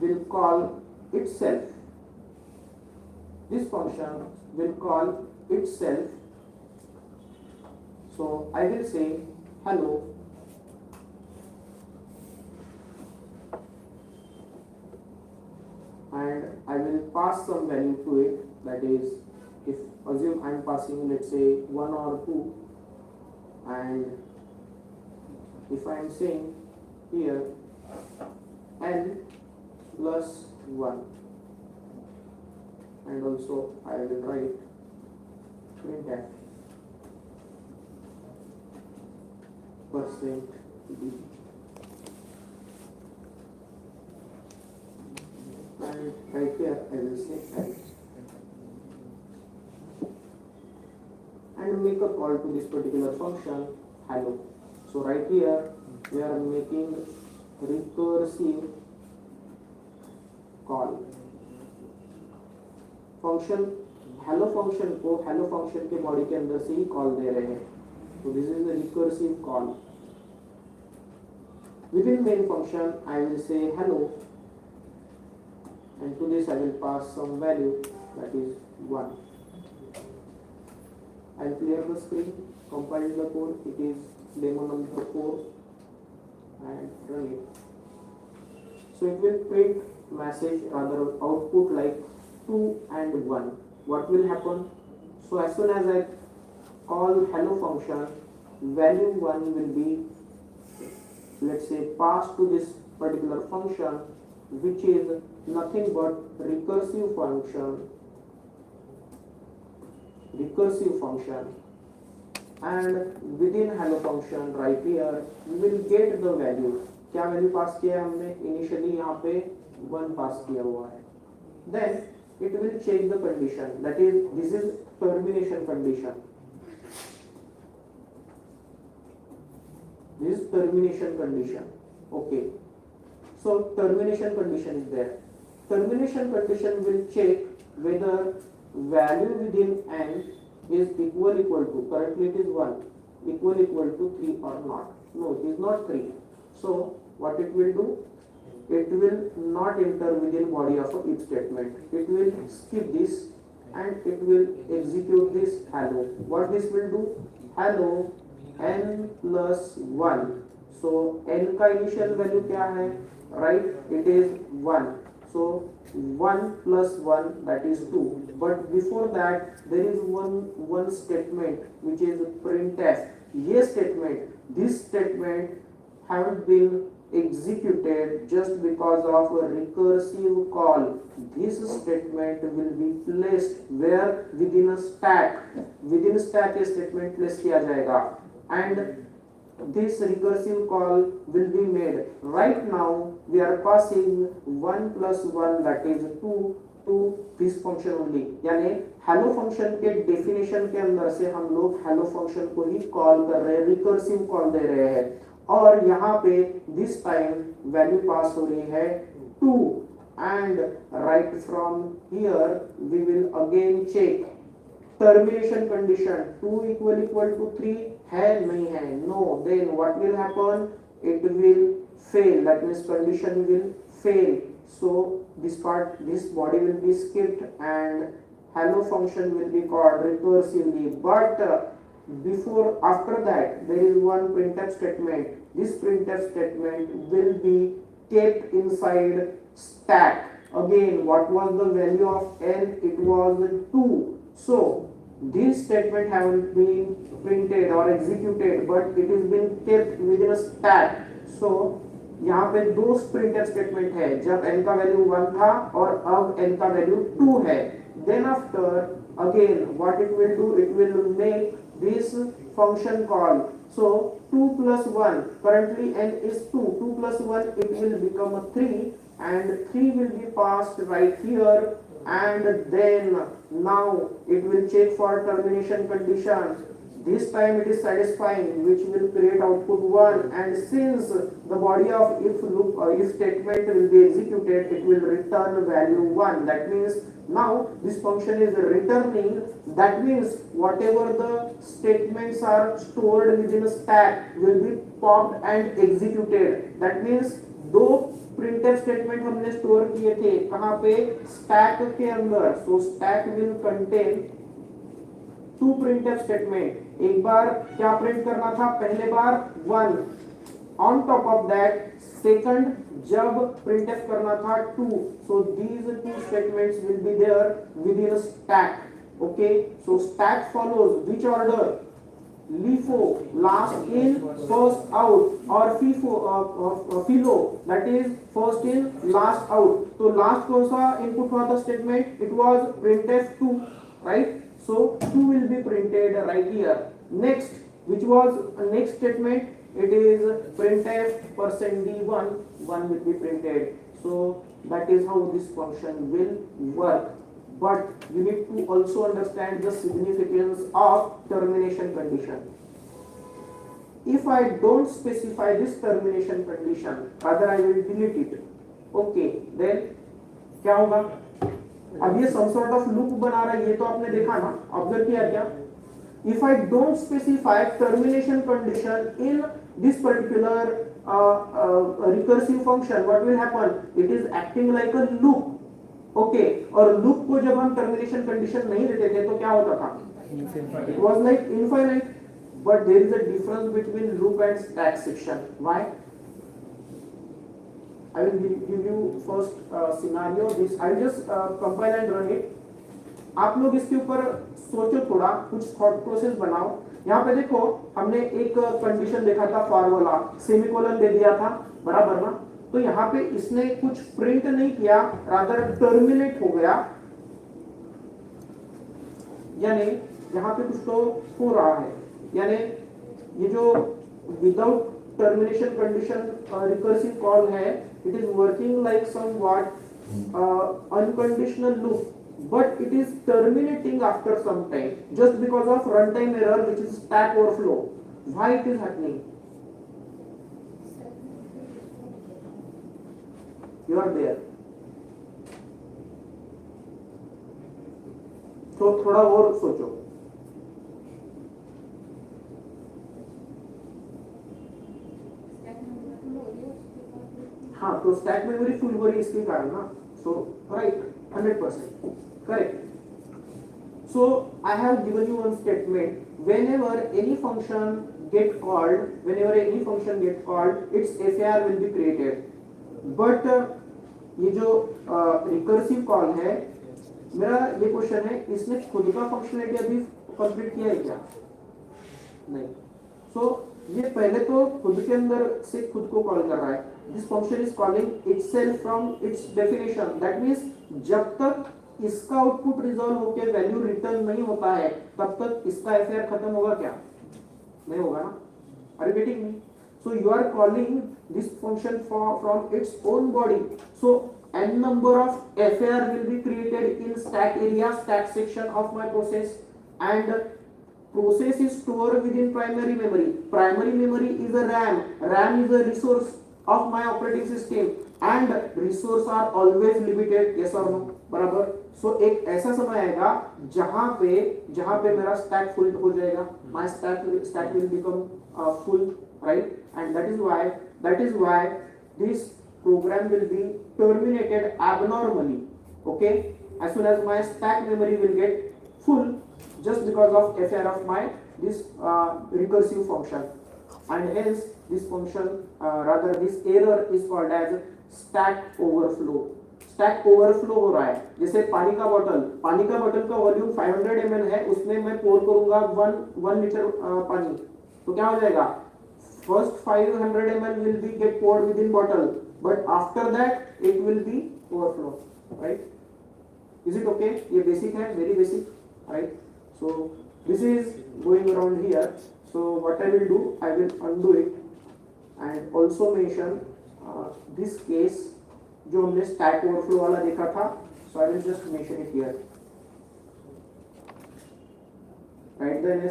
will call itself. This function will call itself. So I will say hello and I will pass some value to it. That is, if assume I am passing, let's say 1 or 2, and if I am saying here n plus 1, and also I will write printf percent d, and right here I will say n and make a call to this particular function hello. So right here we are making recursive call. Function hello function को hello function के body के अंदर से ही call दे रहे हैं. तो this is the recursive call. Within main function I will say hello, and to this I will pass some value, that is 1. I will clear the screen, compile the code. It is demo number 4 and run it. So it will print message, rather output, like 2 and 1. What will happen? So as soon as I call hello function, value 1 will be, let's say, passed to this particular function, which is nothing but recursive function, and within hello function right here we will get the value. क्या value pass किया है हमने? Initially यहाँ पे 1 पास किया हुआ है. Then it will check the condition, that is, this is termination condition. This is termination condition. Okay. So termination condition is there. Termination condition will check whether value within n is equal to, currently it is 1, equal to 3 or not. No, it is not 3. So what it will do? It will not enter within body of a if statement. It will skip this and it will execute this hello. What this will do? Hello n plus 1. So n का initial value क्या है? Right? It is 1. So 1 plus 1, that is 2. But before that there is one statement which is printf. This statement haven't been executed just because of a recursive call. This statement will be placed where? Within a stack. Within stack a statement place किया जाएगा, and this recursive call will be made. Right now we are passing 1 plus 1, that is 2, to this function only. यानी hello function के definition के अंदर से हम लोग hello function को ही कॉल कर रहे हैं, recursive कॉल दे रहे हैं. और यहाँ पे this time value पास हो रही है 2, and right from here we will again check termination condition. 2 equal to 3 है नहीं है? No. Then what will happen? It will fail. That means condition will fail. So this body will be skipped and hello function will be called recursively. But after that there is one printf statement. This printf statement will be kept inside stack. Again, what was the value of n? It was 2. So this statement haven't been printed or executed, but it is been kept within a stack. So यहाँ पे दो printf statement है, जब n का value 1 था और अब n का value 2 है. Then after, again what it will do? It will make this function call. So 2 plus 1, currently n is 2. 2 plus 1, it will become a 3, and 3 will be passed right here. And then now it will check for termination condition. This time it is satisfying, which will create output 1, and since the body of if loop or if statement will be executed, it will return value 1. That means now this function is returning. That means whatever the statements are stored within a stack will be popped and executed. That means दो printf statement हमने store किए थे कहां पे, stack के अंदर। So stack will contain two printf statement. एक बार क्या प्रिंट करना था, पहले बार 1, on top of that second जब प्रिंटफ करना था 2। So these two statements will be there within stack. Okay, so stack follows which order, LIFO, last in first out, or FILO, that is first in last out। तो last कौन सा input हुआ था statement, it was printf 2, right? So 2 will be printed right here। next, which was next statement, it is printf %d1, 1 will be printed। so that is how this function will work। but you need to also understand the significance of termination condition। if I don't specify this termination condition, rather I will delete it, okay, then क्या होगा, अब ये some sort of loop बना रहा है, ये तो आपने देखा ना, ऑब्जर्व किया क्या। if I don't specify termination condition in this particular recursive function, what will happen, it is acting like a loop। Okay और लूप को जब हम टर्मिनेशन कंडीशन नहीं देते थे तो क्या होता था, it was like infinite. But there is a difference between loop and stack section. Why, I will give you first scenario, this I just compile and run it. आप लोग इसके ऊपर सोचो, थोड़ा कुछ थॉट प्रोसेस बनाओ। यहाँ पे देखो हमने एक कंडीशन देखा था फॉर वाला, सेमीकोलन दे दिया था, बराबर ना। तो यहाँ पे इसने कुछ प्रिंट नहीं किया, रादर टर्मिनेट हो गया, यानी यहाँ पे कुछ तो हो रहा है, यानी ये जो without termination condition recursive call है, it is working like somewhat unconditional loop, but it is terminating after some time just because of runtime error, which is stack overflow। why it is happening, you are there। तो थोड़ा और सोचो। हाँ, तो stack memory full हो रही है इसके कारण ना। सो right, 100% correct। so I have given you one statement, whenever any function get called, its FAR will be created। but ये जो रिकर्सिव कॉल है, मेरा ये क्वेश्चन है, इसने खुद का फंक्शनलिटी अभी कंप्लीट किया है क्या, नहीं। सो ये पहले तो खुद के अंदर से खुद को कॉल कर रहा है। This function is calling itself from its definition. That means जब तक इसका आउटपुट रिजॉल्व होकर वैल्यू रिटर्न नहीं होता है तब तक इसका एफआर खत्म होगा क्या, नहीं होगा ना। Are you getting me? So you are calling this function from its own body। so n number of FAR will be created in stack area, stack section of my process, and process is stored within primary memory। primary memory is a RAM is a resource of my operating system, and resource are always limited, yes or no, बराबर। so एक ऐसा समय आएगा जहां पे मेरा stack full हो जाएगा, my stack will become full, right? and that is why this program will be terminated abnormally, okay, as soon as my stack memory will get full, just because of FAR of my this recursive function, and hence this function rather this error is called as stack overflow। Stack overflow हो रहा है, जैसे पानी का बोतल का volume 500 ml है, उसमें मैं पोर करूंगा 1 लीटर पानी, तो क्या हो जाएगा, first 500 ml will be get poured within bottle, but after that it will be overflow, right? is it okay? ये basic है, very basic, right? so this is going around here। so what I will do, I will undo it and also mention this case जो हमने stack overflow वाला देखा था। so I will just mention it here, right? then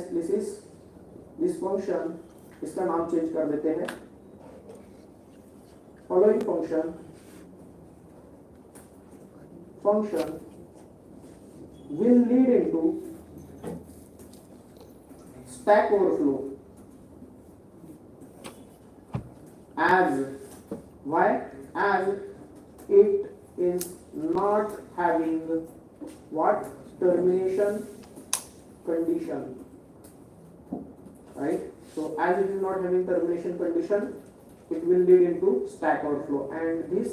this function, इसका नाम change कर देते हैं, following function will lead into stack overflow as Why? As it is not having what? Termination condition, right? So as it is not having termination condition, it will lead into stack overflow, and this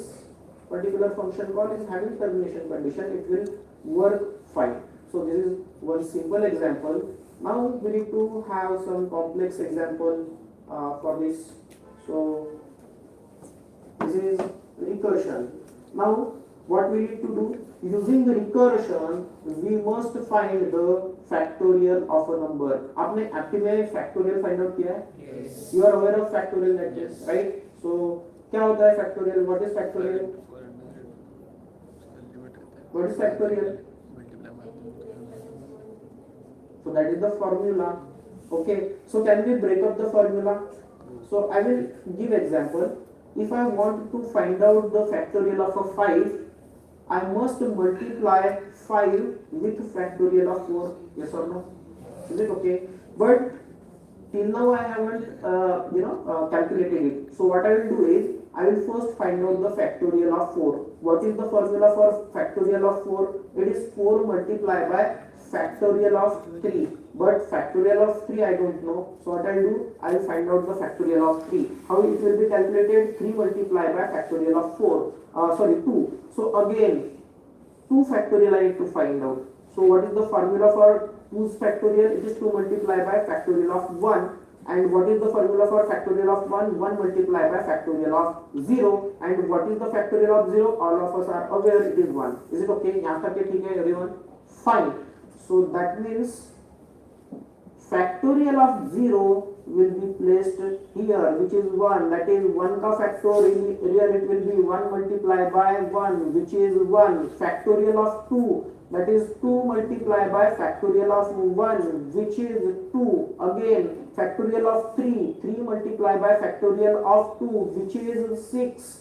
particular function call is having termination condition, it will work fine. So this is one simple example. Now we need to have some complex example for this. So this is recursion. Now what we need to do, using the recursion we must find the factorial of a number. आपने active में factorial find out किया है? Yes. You are aware of factorial that is, yes. Right? So क्या होता है factorial? What is factorial? What is factorial? So that is the formula. Okay. So can we break up the formula? So I will give example. If I want to find out the factorial of a 5, I must multiply 5 with factorial of 4. Yes or no? Is it okay? But till now I haven't calculated it. So what I will do is, I will first find out the factorial of 4. What is the formula for factorial of 4? It is 4 multiplied by factorial of 3. But factorial of 3 I don't know. So what I will do, I will find out the factorial of 3. How it will be calculated? 3 multiplied by factorial of 2. So again 2 factorial I need to find out. So what is the formula for 2's factorial? It is 2 multiplied by factorial of 1. And what is the formula for factorial of 1? 1 multiplied by factorial of 0. And what is the factorial of 0? All of us are aware it is 1. Is it okay? यहाँ तक ठीक है everyone? Fine. So that means factorial of 0 will be placed here, which is 1. That is 1 ka factorial, it will be 1 multiplied by 1, which is 1. Factorial of 2, that is 2 multiplied by factorial of 1, which is 2. Again factorial of 3, 3 multiplied by factorial of 2, which is 6.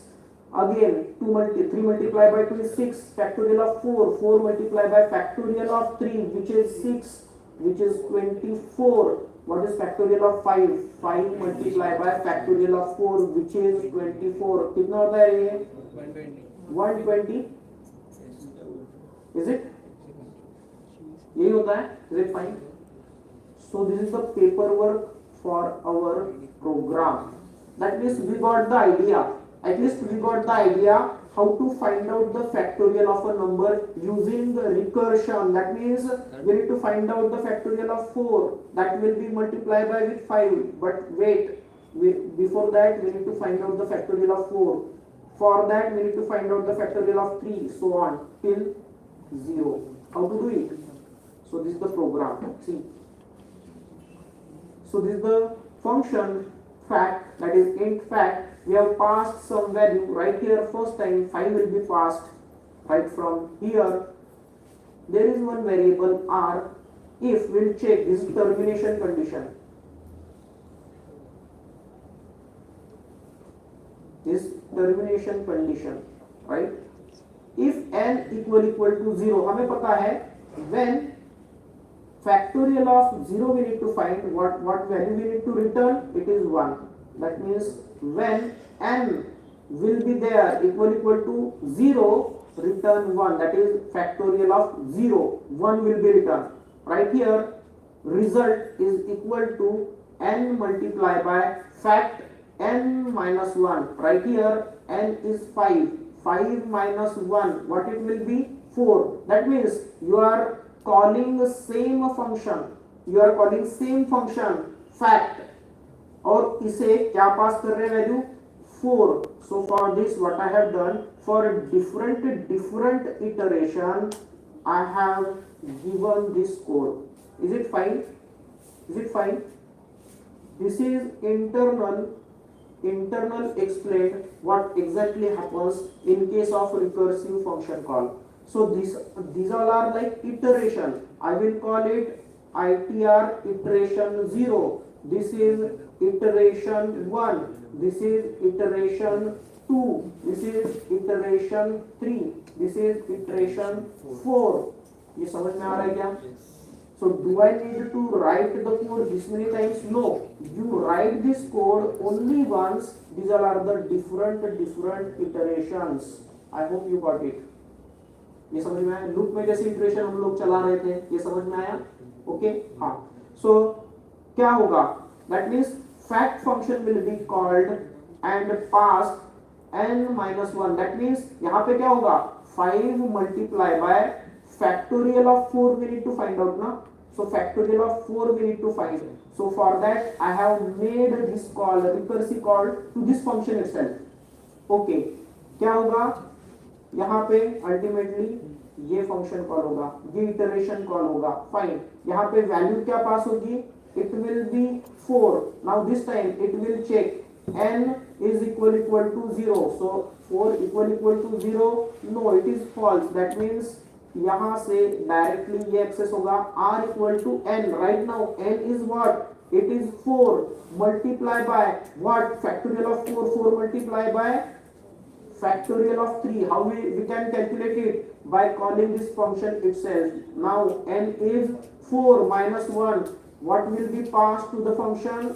Again 3 multiplied by 2 is 6. Factorial of 4, 4 multiplied by factorial of 3, which is 6, which is 24. What is factorial of 5? 5 multiplied by factorial of 4, which is 24. कितना होता है ये? 120. Is it? यही होता है? Is it fine? So this is the paperwork for our program. That means we got the idea. At least we got the idea how to find out the factorial of a number using the recursion. That means we need to find out the factorial of 4. That will be multiplied by with 5. But wait, before that we need to find out the factorial of 4. For that we need to find out the factorial of 3, so on till 0. How to do it? So this is the program. See. So this is the function fact, that is int fact. We have passed some value right here. First time 5 will be passed right from here. There is one variable r. If we'll check this termination condition, right? If n equal to 0, हमें पता है when factorial of 0 we need to find, what value we need to return? It is 1. That means when n will be there equal to 0, return 1. That is factorial of 0. 1 will be returned. Right here result is equal to n multiplied by fact n minus 1. Right here n is 5. 5 minus 1, what it will be? 4. That means you are calling the same function. You are calling same function fact. और इसे क्या पास कर रहे हैं value? 4. So for this what I have done, for different iteration I have given this code. Is it fine? Is it fine? This is internal explained what exactly happens in case of recursive function call. So these all are like iteration. I will call it ITR iteration 0. This is iteration 1. This is iteration 2. This is iteration 3. This is iteration 4. ये समझ में आ रहा है क्या? So do I need to write the code this many times? No. You write this code only once. These are the different iterations. I hope you got it. ये समझ में आया? लूप में जैसे इटरेशन हम लोग चला रहे थे, ये समझ में आया? ओके, हाँ. सो क्या होगा? That means fact function will be called and passed n minus 1. That means यहाँ पे क्या होगा? 5 multiply by factorial of 4 we need to find out ना. So factorial of 4 we need to find. So for that I have made this call, recursive call to this function itself. Okay, क्या होगा? यहाँ पे ultimately ये function call होगा, ये iteration call होगा. Fine. यहाँ पे वैल्यू क्या पास होगी? It will be 4. Now this time it will check n is equal to 0. So 4 equal to 0. No, it is false. That means यहाँ से डायरेक्टली ये एक्सेस होगा. r equal to n. Right now n is what? It is 4 multiply by what? Factorial of 4. 4 multiply by factorial of 3. How we can calculate it? By calling this function itself. Now n is 4 minus 1. What will be passed to the function?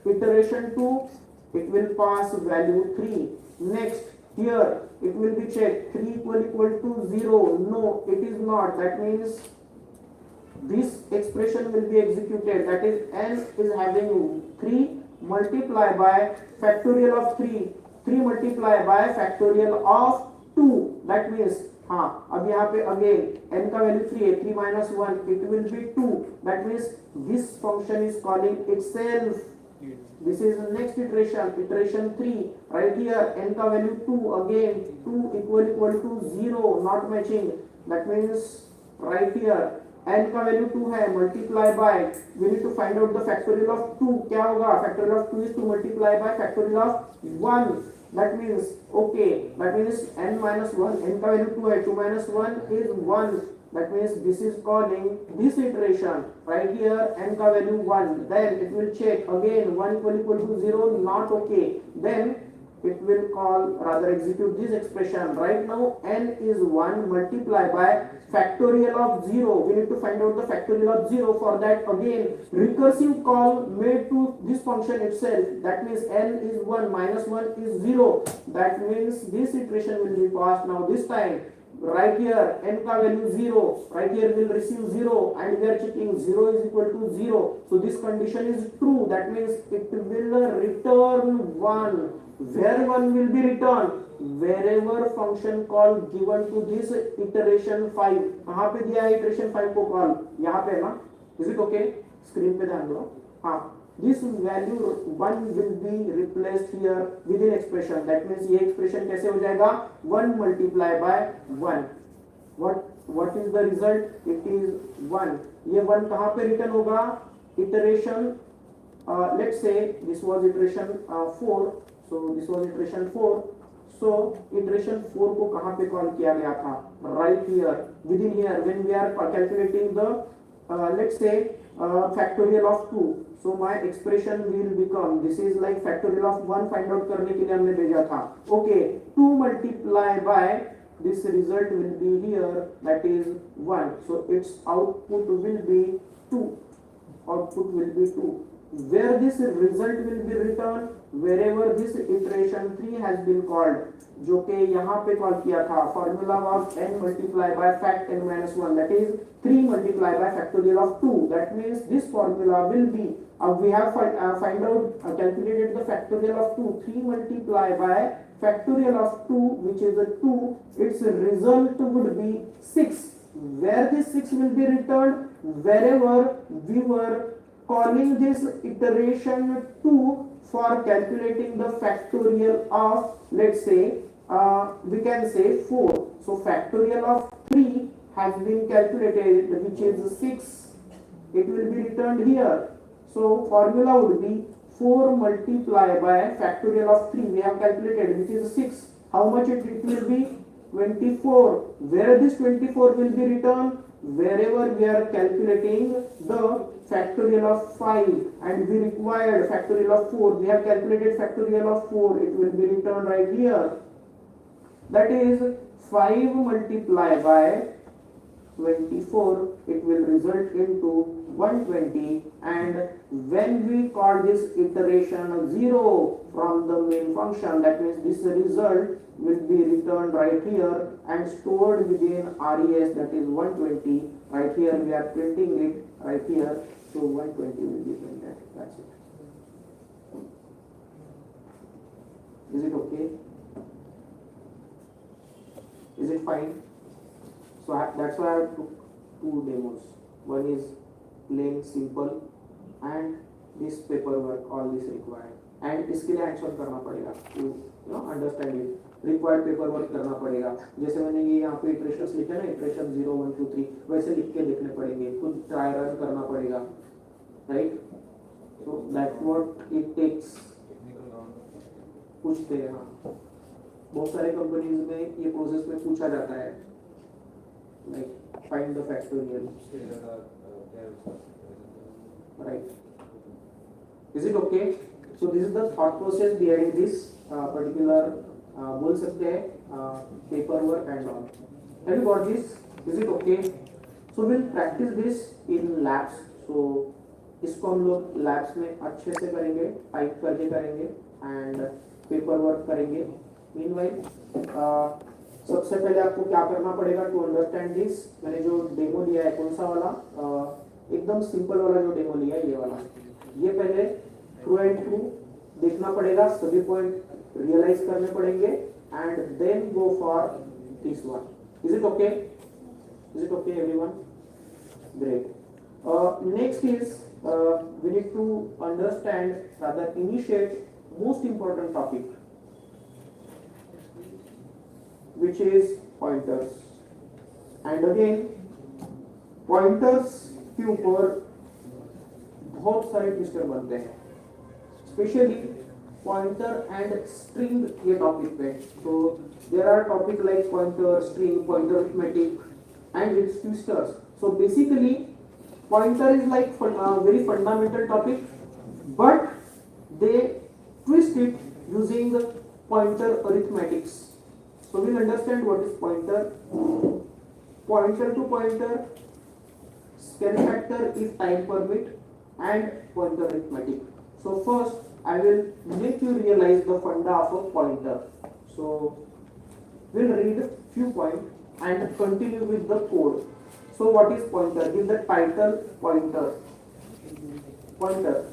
Iteration 2. It will pass value 3. Next, here it will be checked. 3 equal to 0. No, it is not. That means this expression will be executed. That is n is having 3 multiply by factorial of 3. 3 multiply by factorial of 2. That means हाँ, अब यहाँ पे again n का value 3 है. 3 minus 1 it will be 2. That means this function is calling itself. This is the next iteration, iteration 3. Right here n का value 2. Again 2 equal to 0. Not matching. That means right here n का value 2 है. Multiply by, we need to find out the factorial of 2. क्या होगा? Factorial of 2 is to multiply by factorial of 1. That means okay, that means n minus 1. n का value 2 है. 2 minus 1 is 1. That means this is calling this iteration. Right here n का value 1. Then it will check again 1 equal to 0. Not okay. Then it will call, rather execute this expression. Right now n is 1 multiply by factorial of 0. We need to find out the factorial of 0. For that again recursive call made to this function itself. That means n is 1 minus 1 is 0. That means this iteration will be passed. Now this time right here n का value 0. Right here will receive 0 and we are checking 0 is equal to 0. So this condition is true. That means it will return 1. Where 1 will be returned? Wherever function call given to this iteration 5. कहाँ पे दिया है iteration 5 को call? यहाँ पे ना. Is it okay? Screen पे ध्यान दो. हाँ. This value 1 will be replaced here within expression. That means ये expression कैसे हो जाएगा? 1 multiply by 1. What is the result? It is 1. ये 1 कहाँ पे return होगा? Iteration let's say this was iteration 4. So this was iteration 4. So iteration 4 को कहाँ पे कॉल किया गया था? Right here, within here, when we are calculating the let's say factorial of 2. So my expression will become, this is like factorial of 1 find out करने के लिए हमने भेजा था. Okay, 2 multiply by this result will be here, that is 1. So its output will be 2. Output will be 2. Where this result will be returned? Wherever this iteration 3 has been called, जो कि यहाँ पे कॉल किया था. Formula was n multiply by fact n minus 1. That is 3 multiply by factorial of 2. That means this formula will be, we have find out calculated the factorial of 2. 3 multiply by factorial of 2, which is a 2. Its result would be 6. Where this 6 will be returned? Wherever we were calling this iteration 2 for calculating the factorial of, let's say we can say 4. So factorial of 3 has been calculated, which is 6. It will be returned here. So formula would be 4 multiply by factorial of 3. We have calculated, which is 6. How much it will be? 24. Where this 24 will be returned? Wherever we are calculating the factorial of 5 and we required factorial of 4, we have calculated factorial of 4, it will be returned right here. That is 5 multiply by 24, it will result into 120, and when we call this iteration 0 from the main function, that means this result will be returned right here and stored within res, that is 120. Right here we are printing it right here, so 120 will be printed. That's it. Is it okay? Is it fine? So that's why I took two demos. One is plain simple and this paperwork, all this required. And इसके लिए hands-on करना पड़ेगा. You know, understand it. Required paperwork करना पड़ेगा. जैसे मैंने ये यहाँ पे iterations लिखे ना, iteration 0, 1, 2, 3, वैसे लिख के देखने पड़ेंगे. खुद try run करना पड़ेगा, right? So that's what it takes. पूछते हैं, हाँ. बहुत सारे कंपनीज में ये प्रोसेस में पूछा जाता है, like find the factorial. Right. Is it okay? So this is the thought process behind this particular बोल सकते हैं paperwork and all. Have you got this? Is it okay? So we'll practice this in labs. So इसको हम लोग labs में अच्छे से करेंगे, टाइप करके करेंगे and paperwork करेंगे. Meanwhile सबसे पहले आपको क्या करना पड़ेगा टू अंडरस्टैंड दिस. मैंने जो डेमो लिया है कौन सा वाला, एकदम सिंपल वाला जो डेमो लिया है ये वाला, ये पहले थ्रू एंड थ्रू देखना पड़ेगा, सभी पॉइंट रियलाइज करने पड़ेंगे and then go for this one. Is it okay? Is it okay everyone? Great. Next is we need to understand, rather initiate most important topic, which is pointers. And again pointers के ऊपर बहुत सारे twister बनते हैं, specially pointer and string ये topic पे. तो there are topic like pointer, string, pointer arithmetic and it's twisters. So basically pointer is like very fundamental topic, but they twist it using pointer arithmetics. So we'll understand what is pointer, pointer to pointer, scan factor if time permit, and pointer arithmetic. So first I will make you realize the funda of a pointer. So we'll read few points and continue with the code. So what is pointer? Give the title pointer. Pointer.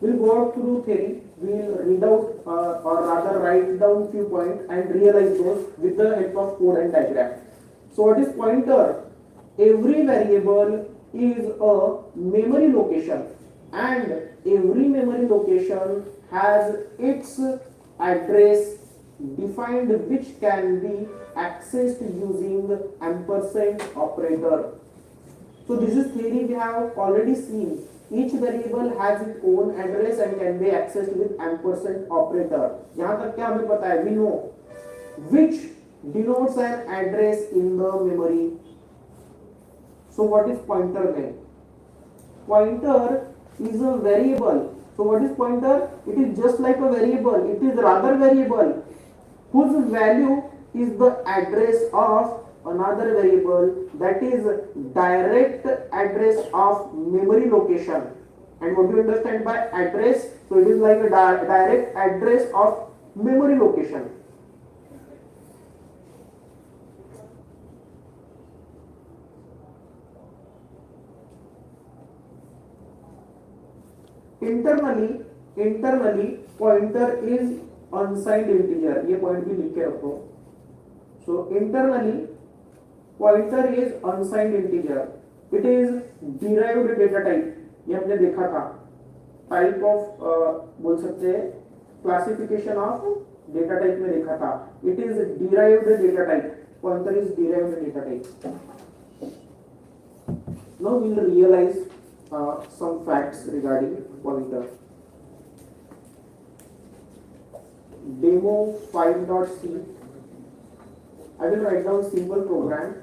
We'll go through theory. We'll read out or rather write down few points and realize those with the help of code and diagram. So what is pointer? Every variable is a memory location, and every memory location has its address defined, which can be accessed using ampersand operator. So this is theory we have already seen. Each variable has its own address and can be accessed with ampersand operator. यहाँ तक क्या हमें पता है? We know which denotes an address in the memory. So what is pointer then? Pointer is a variable. So what is pointer? It is just like a variable. It is rather variable whose value is the address of another variable, that is direct address of memory location. And what do you understand by address? So it is like a direct address of memory location. Internally pointer is unsigned integer. ये point भी लिख के रखो. So internally pointer is unsigned integer. It is derived data type. ये हमने देखा था. Type of बोल सकते हैं classification of data type में देखा था. It is derived data type. Pointer is derived data type. Now we will realize some facts regarding pointer. Demo 5.c. I will write down simple program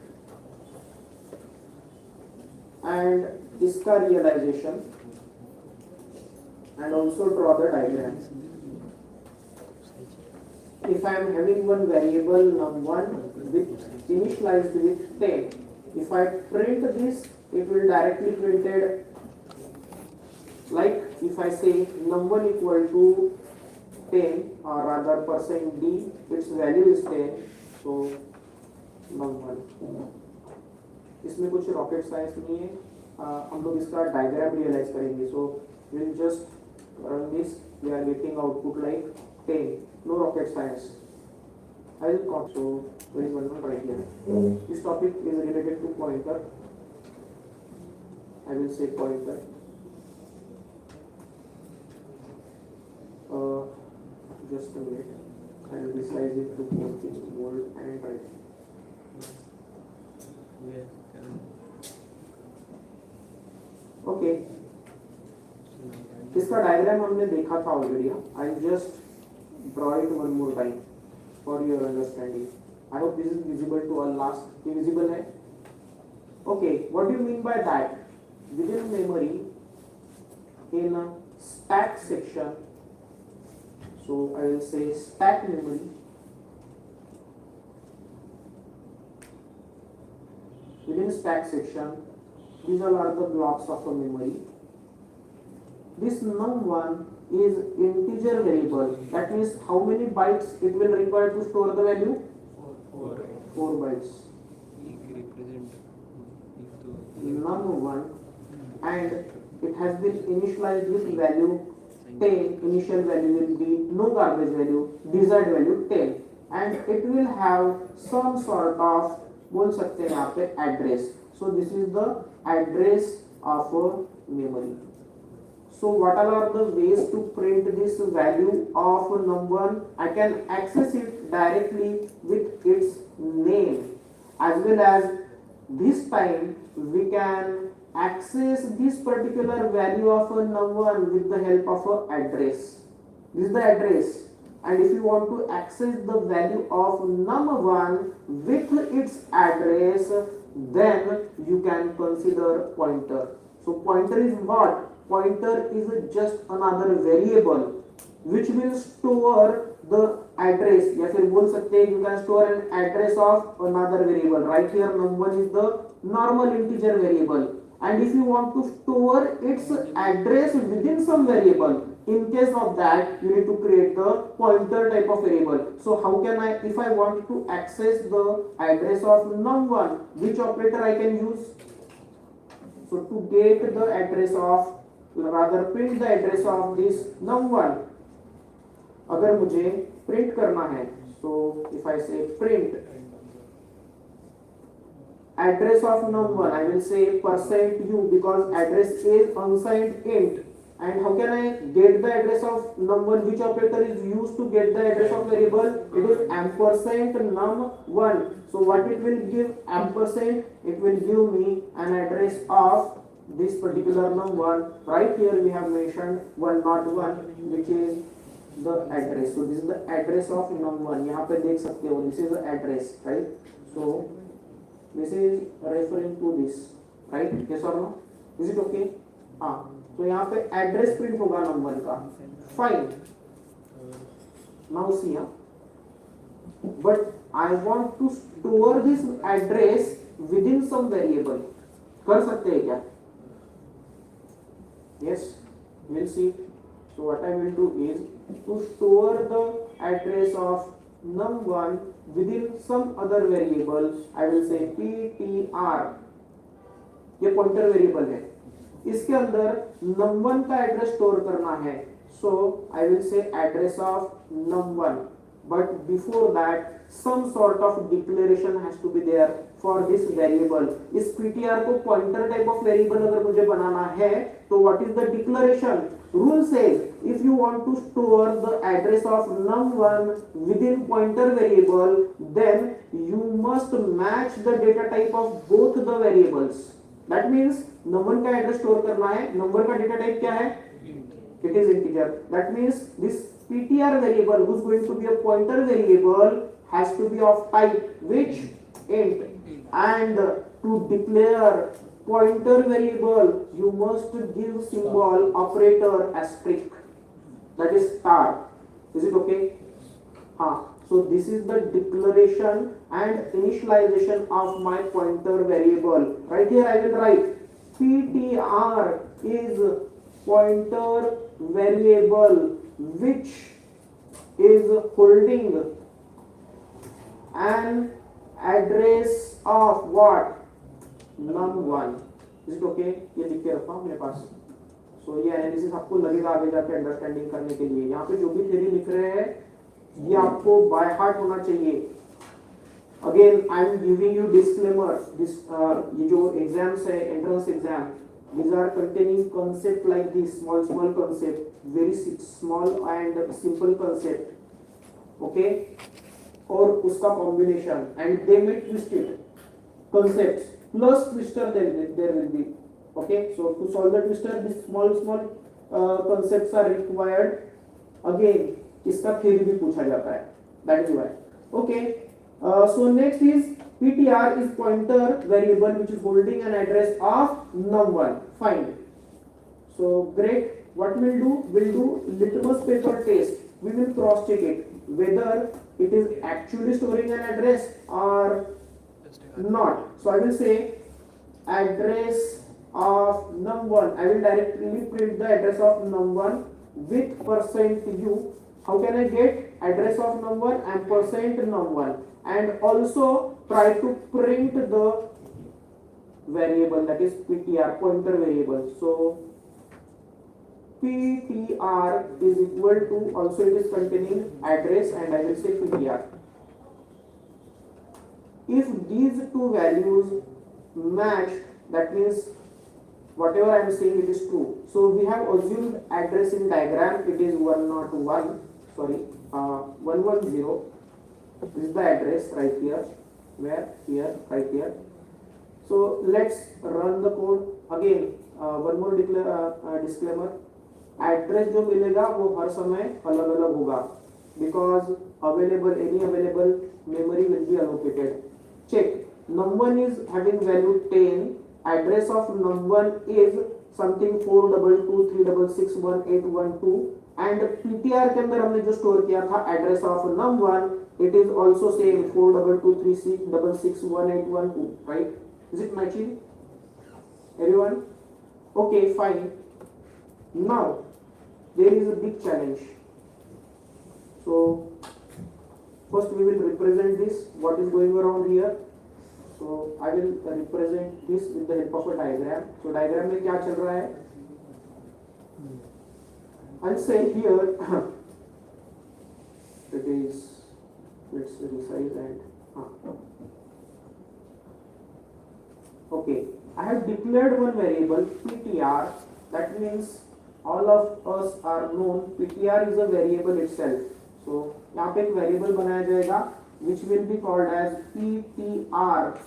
and इसका realization and also draw the diagram. if I am having one variable num1 with initialized with 10, if I print this, it will directly printed like if I say num1 equal to 10 or rather percent %d, its value is 10, so num1. इसमें कुछ rocket science नहीं है, हम लोग इसका diagram realise करेंगे. So will just run this, we are getting output like 10, no rocket science. I will call, so there is one more right here. This topic is related to pointer. I will say pointer. Just a minute. I will resize it to both in bold and right. Okay. इसका diagram हमने देखा था already. I just draw it one more time for your understanding. I hope this is visible to all. Last, visible है? Okay. What do you mean by that? Within memory, in a stack section. So I will say stack memory. Within stack section, these all are the blocks of a memory. This num1 is integer variable. That means how many bytes it will require to store the value? 4 bytes. Num1, and it has been initialized with value 10. Initial value will be no garbage value, desired value 10, and it will have some sort of, बोल सकते हैं यहाँ पे address. So this is the address of a memory. So what are the ways to print this value of num1? I can access it directly with its name, as well as this time we can access this particular value of a num1 with the help of a address. This is the address, and if you want to access the value of num1 with its address, then you can consider pointer. So pointer is what? Pointer is just another variable which will store the address, या फिर बोल सकते हैं you can store an address of another variable. Right here num1 is the normal integer variable, and if you want to store its address within some variable, in case of that you need to create the pointer type of variable. So how can I, if I want to access the address of num1, which operator I can use? So to get the address of, rather print the address of this num1, अगर मुझे print करना है, so if I say print address of num1, I will say %u because address is unsigned int. And how can I get the address of num1? Which operator is used to get the address of variable? It is ampersand num1. So what it will give? Ampersand, it will give me an address of this particular num1. Right here we have mentioned 101, which is the address. So this is the address of num1. यहाँ पे देख सकते हो, this is the address, right? So this is referring to this, right? Yes or no? Is it okay? हाँ, तो यहाँ पे address print होगा num1 का. Fine. Now see, but I want to store this address within some variable. कर सकते हैं क्या? Yes, we'll see. So what I will do is to store the address of num1 within some other variable. I will say ptr. ये pointer variable है. इसके अंदर num1 का address store करना है. So I will say address of num1. But before that, some sort of declaration has to be there for this variable. इस ptr को pointer type of variable अगर मुझे बनाना है, तो what is the declaration? Rule says if you want to store the address of num1 within pointer variable, then you must match the data type of both the variables. That means num1 का address store करना है, number का data type क्या है? It is integer. That means this ptr variable, who's going to be a pointer variable, has to be of type which? Int. And to declare pointer variable, you must give symbol operator asterisk, that is star. Is it okay? हाँ, So this is the declaration and initialization of my pointer variable. Right here I will write ptr is pointer variable which is holding an address of what? num1. Is it okay? ये लिख के रखा हूं मेरे पास. So ये analysis आपको लगेगा आगे जाके अंडरस्टैंडिंग करने के लिए. यहाँ पे जो भी थ्योरी लिख रहे हैं ये आपको बाय हार्ट होना चाहिए. Again I am giving you disclaimer. This ये जो एग्जाम्स है entrance exam, these are containing concept like this, small concept, very small and simple concept, okay, और उसका combination and they may twist it, concepts plus twister there will be, okay. So to solve the twister these small concepts are required. Again इसका theory भी पूछा जाता है, that is why, okay. So next is ptr is pointer variable which is holding an address of num1. Fine. So great. What we'll do? We'll do litmus paper test. We will cross check it whether it is actually storing an address or not. So I will say address of num1. I will directly print the address of num1 with %u. How can I get address of num1 and %num1? And also try to print the variable, that is ptr, pointer variable. So ptr is equal to, also it is containing address, and I will say ptr. If these two values match, that means whatever I am saying it is true. So we have assumed address in diagram, it is 101, sorry, 110. This is the address right here, where here, right here. So let's run the code again. One more disclaimer. Address जो मिलेगा वो हर समय अलग अलग होगा, because any available memory will be allocated. Check. Num1 is having value 10. Address of num1 is something 422 366 1812, and ptr के अंदर हमने जो स्टोर किया था address of num1, it is also same 422 366 1812, right? Is it matching? Everyone? Okay, fine. Now there is a big challenge. So first we will represent this, what is going around here. So I will represent this with the help of a diagram. So diagram में क्या चल रहा है? I'll say here it is, let's resize and okay, I have declared one variable ptr. That means all of us are known ptr is a variable itself. So यहाँ पे एक variable बनाया जाएगा which will be called as ptr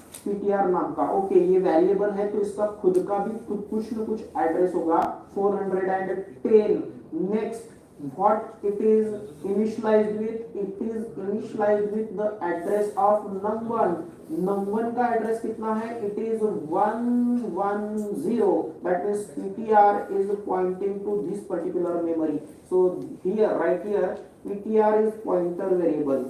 नाम का. Okay, ये variable है तो इसका खुद का भी कुछ न कुछ एड्रेस होगा 410. Next, what it is initialized with? It is initialized with the address of num1. num1 का एड्रेस कितना है? It is 110. That means ptr is pointing to this particular memory. So here, right here, ptr is pointer variable.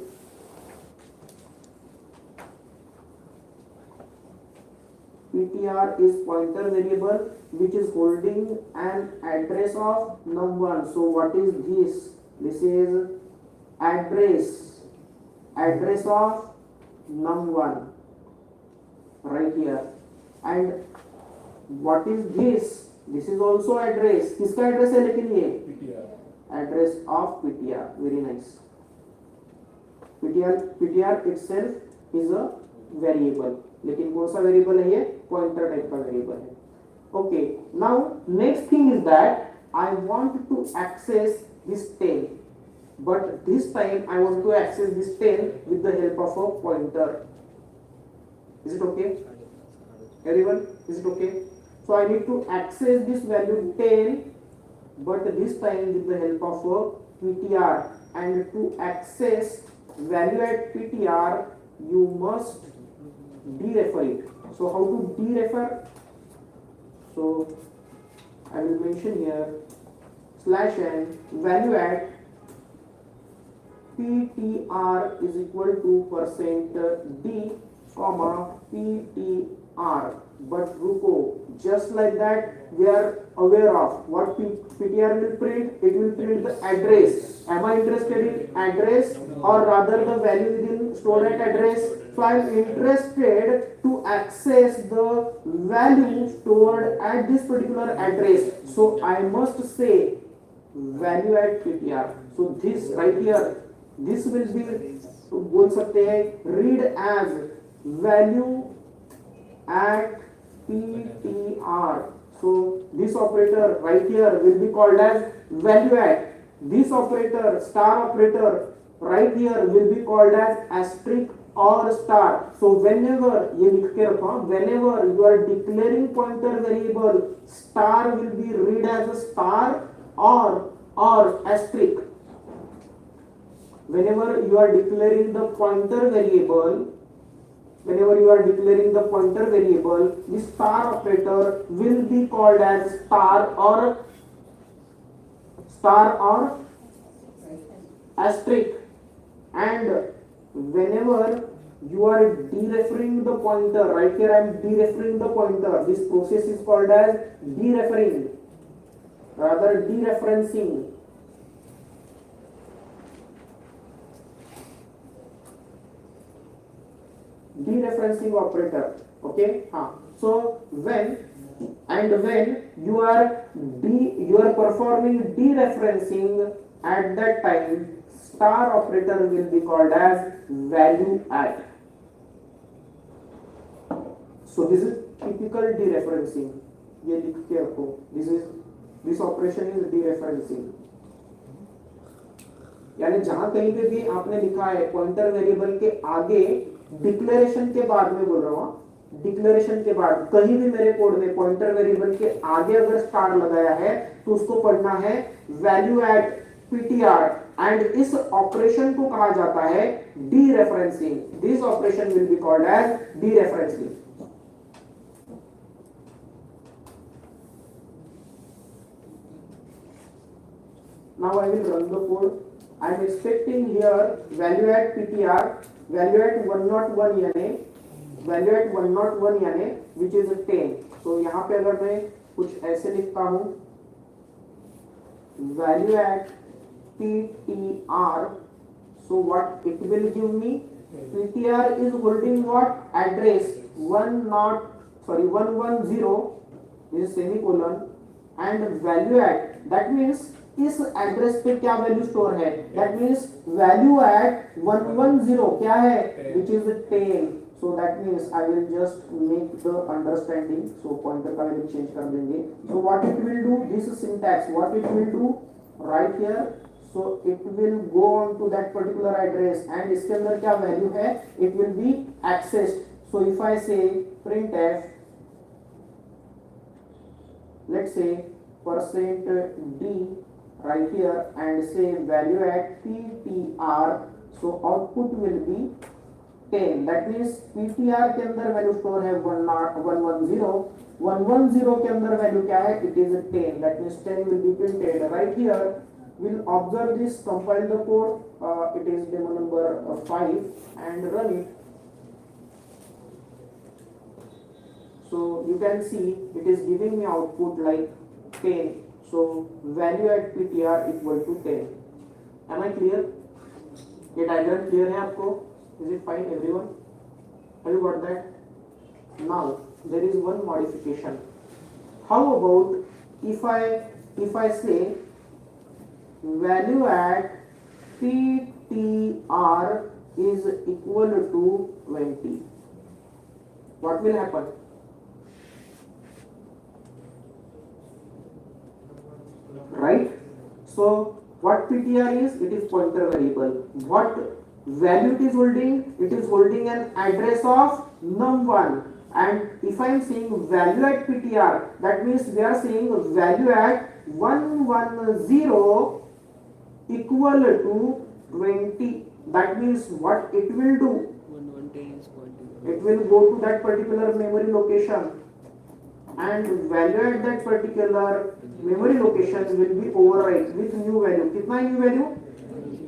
ptr is pointer variable which is holding an address of num1. So what is this? This is address of num1 right here. And what is this? This is also address. किसका address है लेकिन ये? Address of ptr. Very nice. ptr itself is a variable. लेकिन कौन सा variable है ये? Pointer type का वेरिएबल है. Okay, now next thing is that I want to access this 10, but this time I want to access this 10 with the help of a pointer. Is it okay? Everyone, is it okay? So I need to access this value 10, but this time with the help of a ptr. And to access value at ptr, you must derefer it. So how to derefer? So I will mention here /n value at ptr is equal to percent d comma ptr. But रुको, just like that we are aware of what ptr will print. It will print the address. Am I interested in address or rather the value within stored at address? So I am interested to access the value stored at this particular address. So I must say value at ptr. So this right here, this will be, तो बोल सकते हैं read as value at ptr. So this operator right here will be called as value at. This operator star operator right here will be called as asterisk or star. So whenever, ये लिख के रखो, whenever you are declaring pointer variable, star will be read as a star or asterisk. Whenever you are declaring the pointer variable, the star operator will be called as star or asterisk. And whenever you are dereferring the pointer, right here I am dereferring the pointer. This process is called as dereferring, rather dereferencing. Dereferencing operator. Okay. So when you are performing dereferencing, at that time star operator will be called as value at. So this is typical dereferencing. ये लिख के रखो. This operation is dereferencing. यानी जहां कहीं पे भी आपने लिखा है पॉइंटर वेरिएबल के आगे, डिक्लेरेशन के बाद में बोल रहा हूं, डिक्लेरेशन के बाद कहीं भी मेरे कोड में पॉइंटर वेरिएबल के आगे अगर स्टार लगाया है तो उसको पढ़ना है वैल्यू एट पीटीआर. एंड इस ऑपरेशन को कहा जाता है dereferencing. This operation will be called as dereferencing. Now I will run the code. I am expecting here value at ptr, value at 101 यानी which is 10. So यहाँ पे अगर मैं कुछ ऐसे लिखता हूँ value at ptr, so what it will give me? ptr is holding what? Address 110, this is semicolon, and value at, that means इस एड्रेस पे क्या वैल्यू स्टोर है? दैट मींस वैल्यू एट 110 क्या है? Which is 10. So that means I will just make the understanding. So pointer का value change कर देंगे. So what it will do, this syntax, what it will do right here. So it will go on to that particular address and इसके अंदर क्या value है? It will be accessed. So if I से printf, let's say %d right here and say value at ptr, so output will be 10. that means ptr के अंदर value store है 110 के अंदर वैल्यू क्या है? It is 10. that means 10 will be printed right here. we'll observe this, compile the code. It is demo number 5 and run it. So you can see it is giving me output like 10. So value at ptr equal to 10. Am I clear? ये diagram clear है आपको? Is it fine everyone? Have you got that? Now there is one modification. How about if I say value at ptr is equal to 20? What will happen? Right? So what ptr is? It is pointer variable. What value it is holding? It is holding an address of num1. and if I am saying value at ptr, that means we are saying value at 110 equal to 20. that means what it will do? It will go to that particular memory location and value at that particular memory location will be overwrite with new value. कितना new value?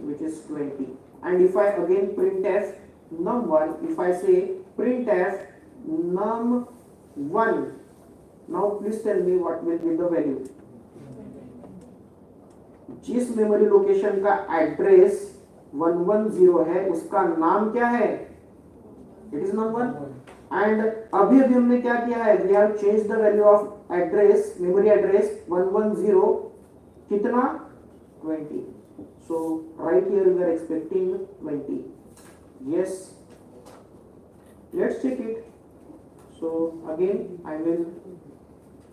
Which is is 20. And if I again printf num1, if I say printf num1, now please tell me what will be the value. जिस memory location का address 110 है उसका नाम क्या है? It is number. And अभी अभी हमने क्या किया है? We have change the value of address, memory address 110 कितना? 20. So right here we are expecting 20. Yes. Let's check it. So again I will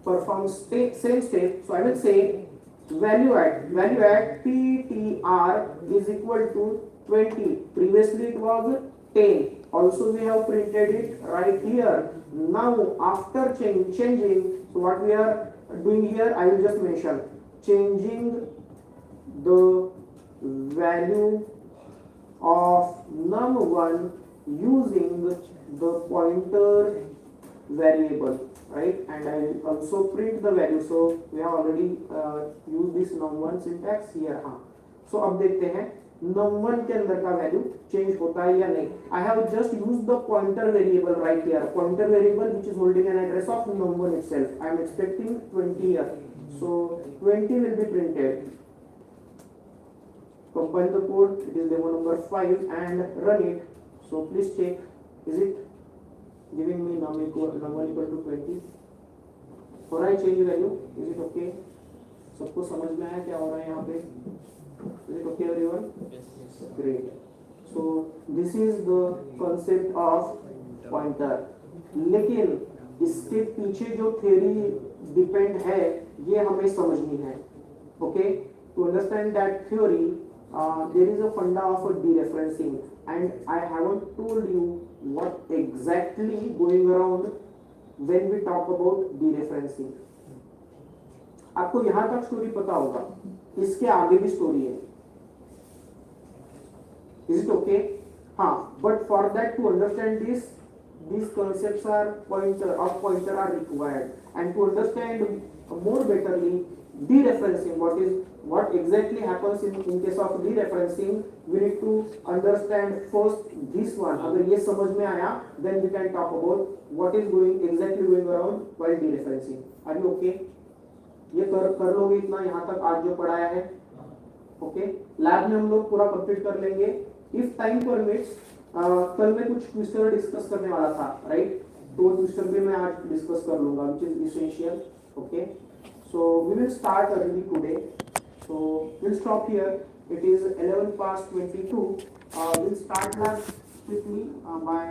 perform same step. So I will say value add ptr is equal to 20. Previously it was 10. Also we have printed it right here. Now after changing, so what we are doing here, I will just mention changing the value of num1 using the pointer variable, right? And I will also print the value. So we have already used this num1 syntax here. हाँ, so अब देखते हैं num1 के अंदर का value change होता है या नहीं. I have just used the pointer variable right here, pointer variable which is holding an address of num1 itself. I am expecting 20 here, so 20 will be printed. Compile the code, it is demo number 5 and run it. So please check, is it giving me num1 equal to 20? हो रहा है change value, is it okay? सबको समझ में आया क्या हो रहा है यहाँ पे? Is it okay everyone? Yes. Great. So this is the concept of pointer. लेकिन इसके पीछे जो theory depend है ये हमें समझनी है. Okay? To understand that theory, there is a funda of dereferencing, and I haven't told you what exactly going around when we talk about dereferencing. आपको यहाँ तक स्टोरी पता होगा, इसके आगे भी स्टोरी है. Is it okay? हाँ, but for that to understand this, these concepts are pointer are required, and to understand more betterly dereferencing, what exactly happens in case of dereferencing, we need to understand first this one. अगर ये समझ में आया, then we can talk about what is exactly going around while dereferencing. Are you okay? ये कर लोगे इतना यहाँ तक आज जो पढ़ाया है? Okay? लैब में हम लोग पूरा कंप्लीट कर लेंगे. If time permits, कल मैं कुछ ट्विस्टर डिस्कस करने वाला था, राइट? तो ट्विस्टर भी मैं आज डिस्कस कर लूंगा, which is essential. Okay? So we will start early today. So we'll stop here. It is 11 past 22. We'll start class quickly by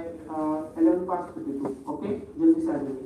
11 past 22. Okay? जल्दी से आ जाइए.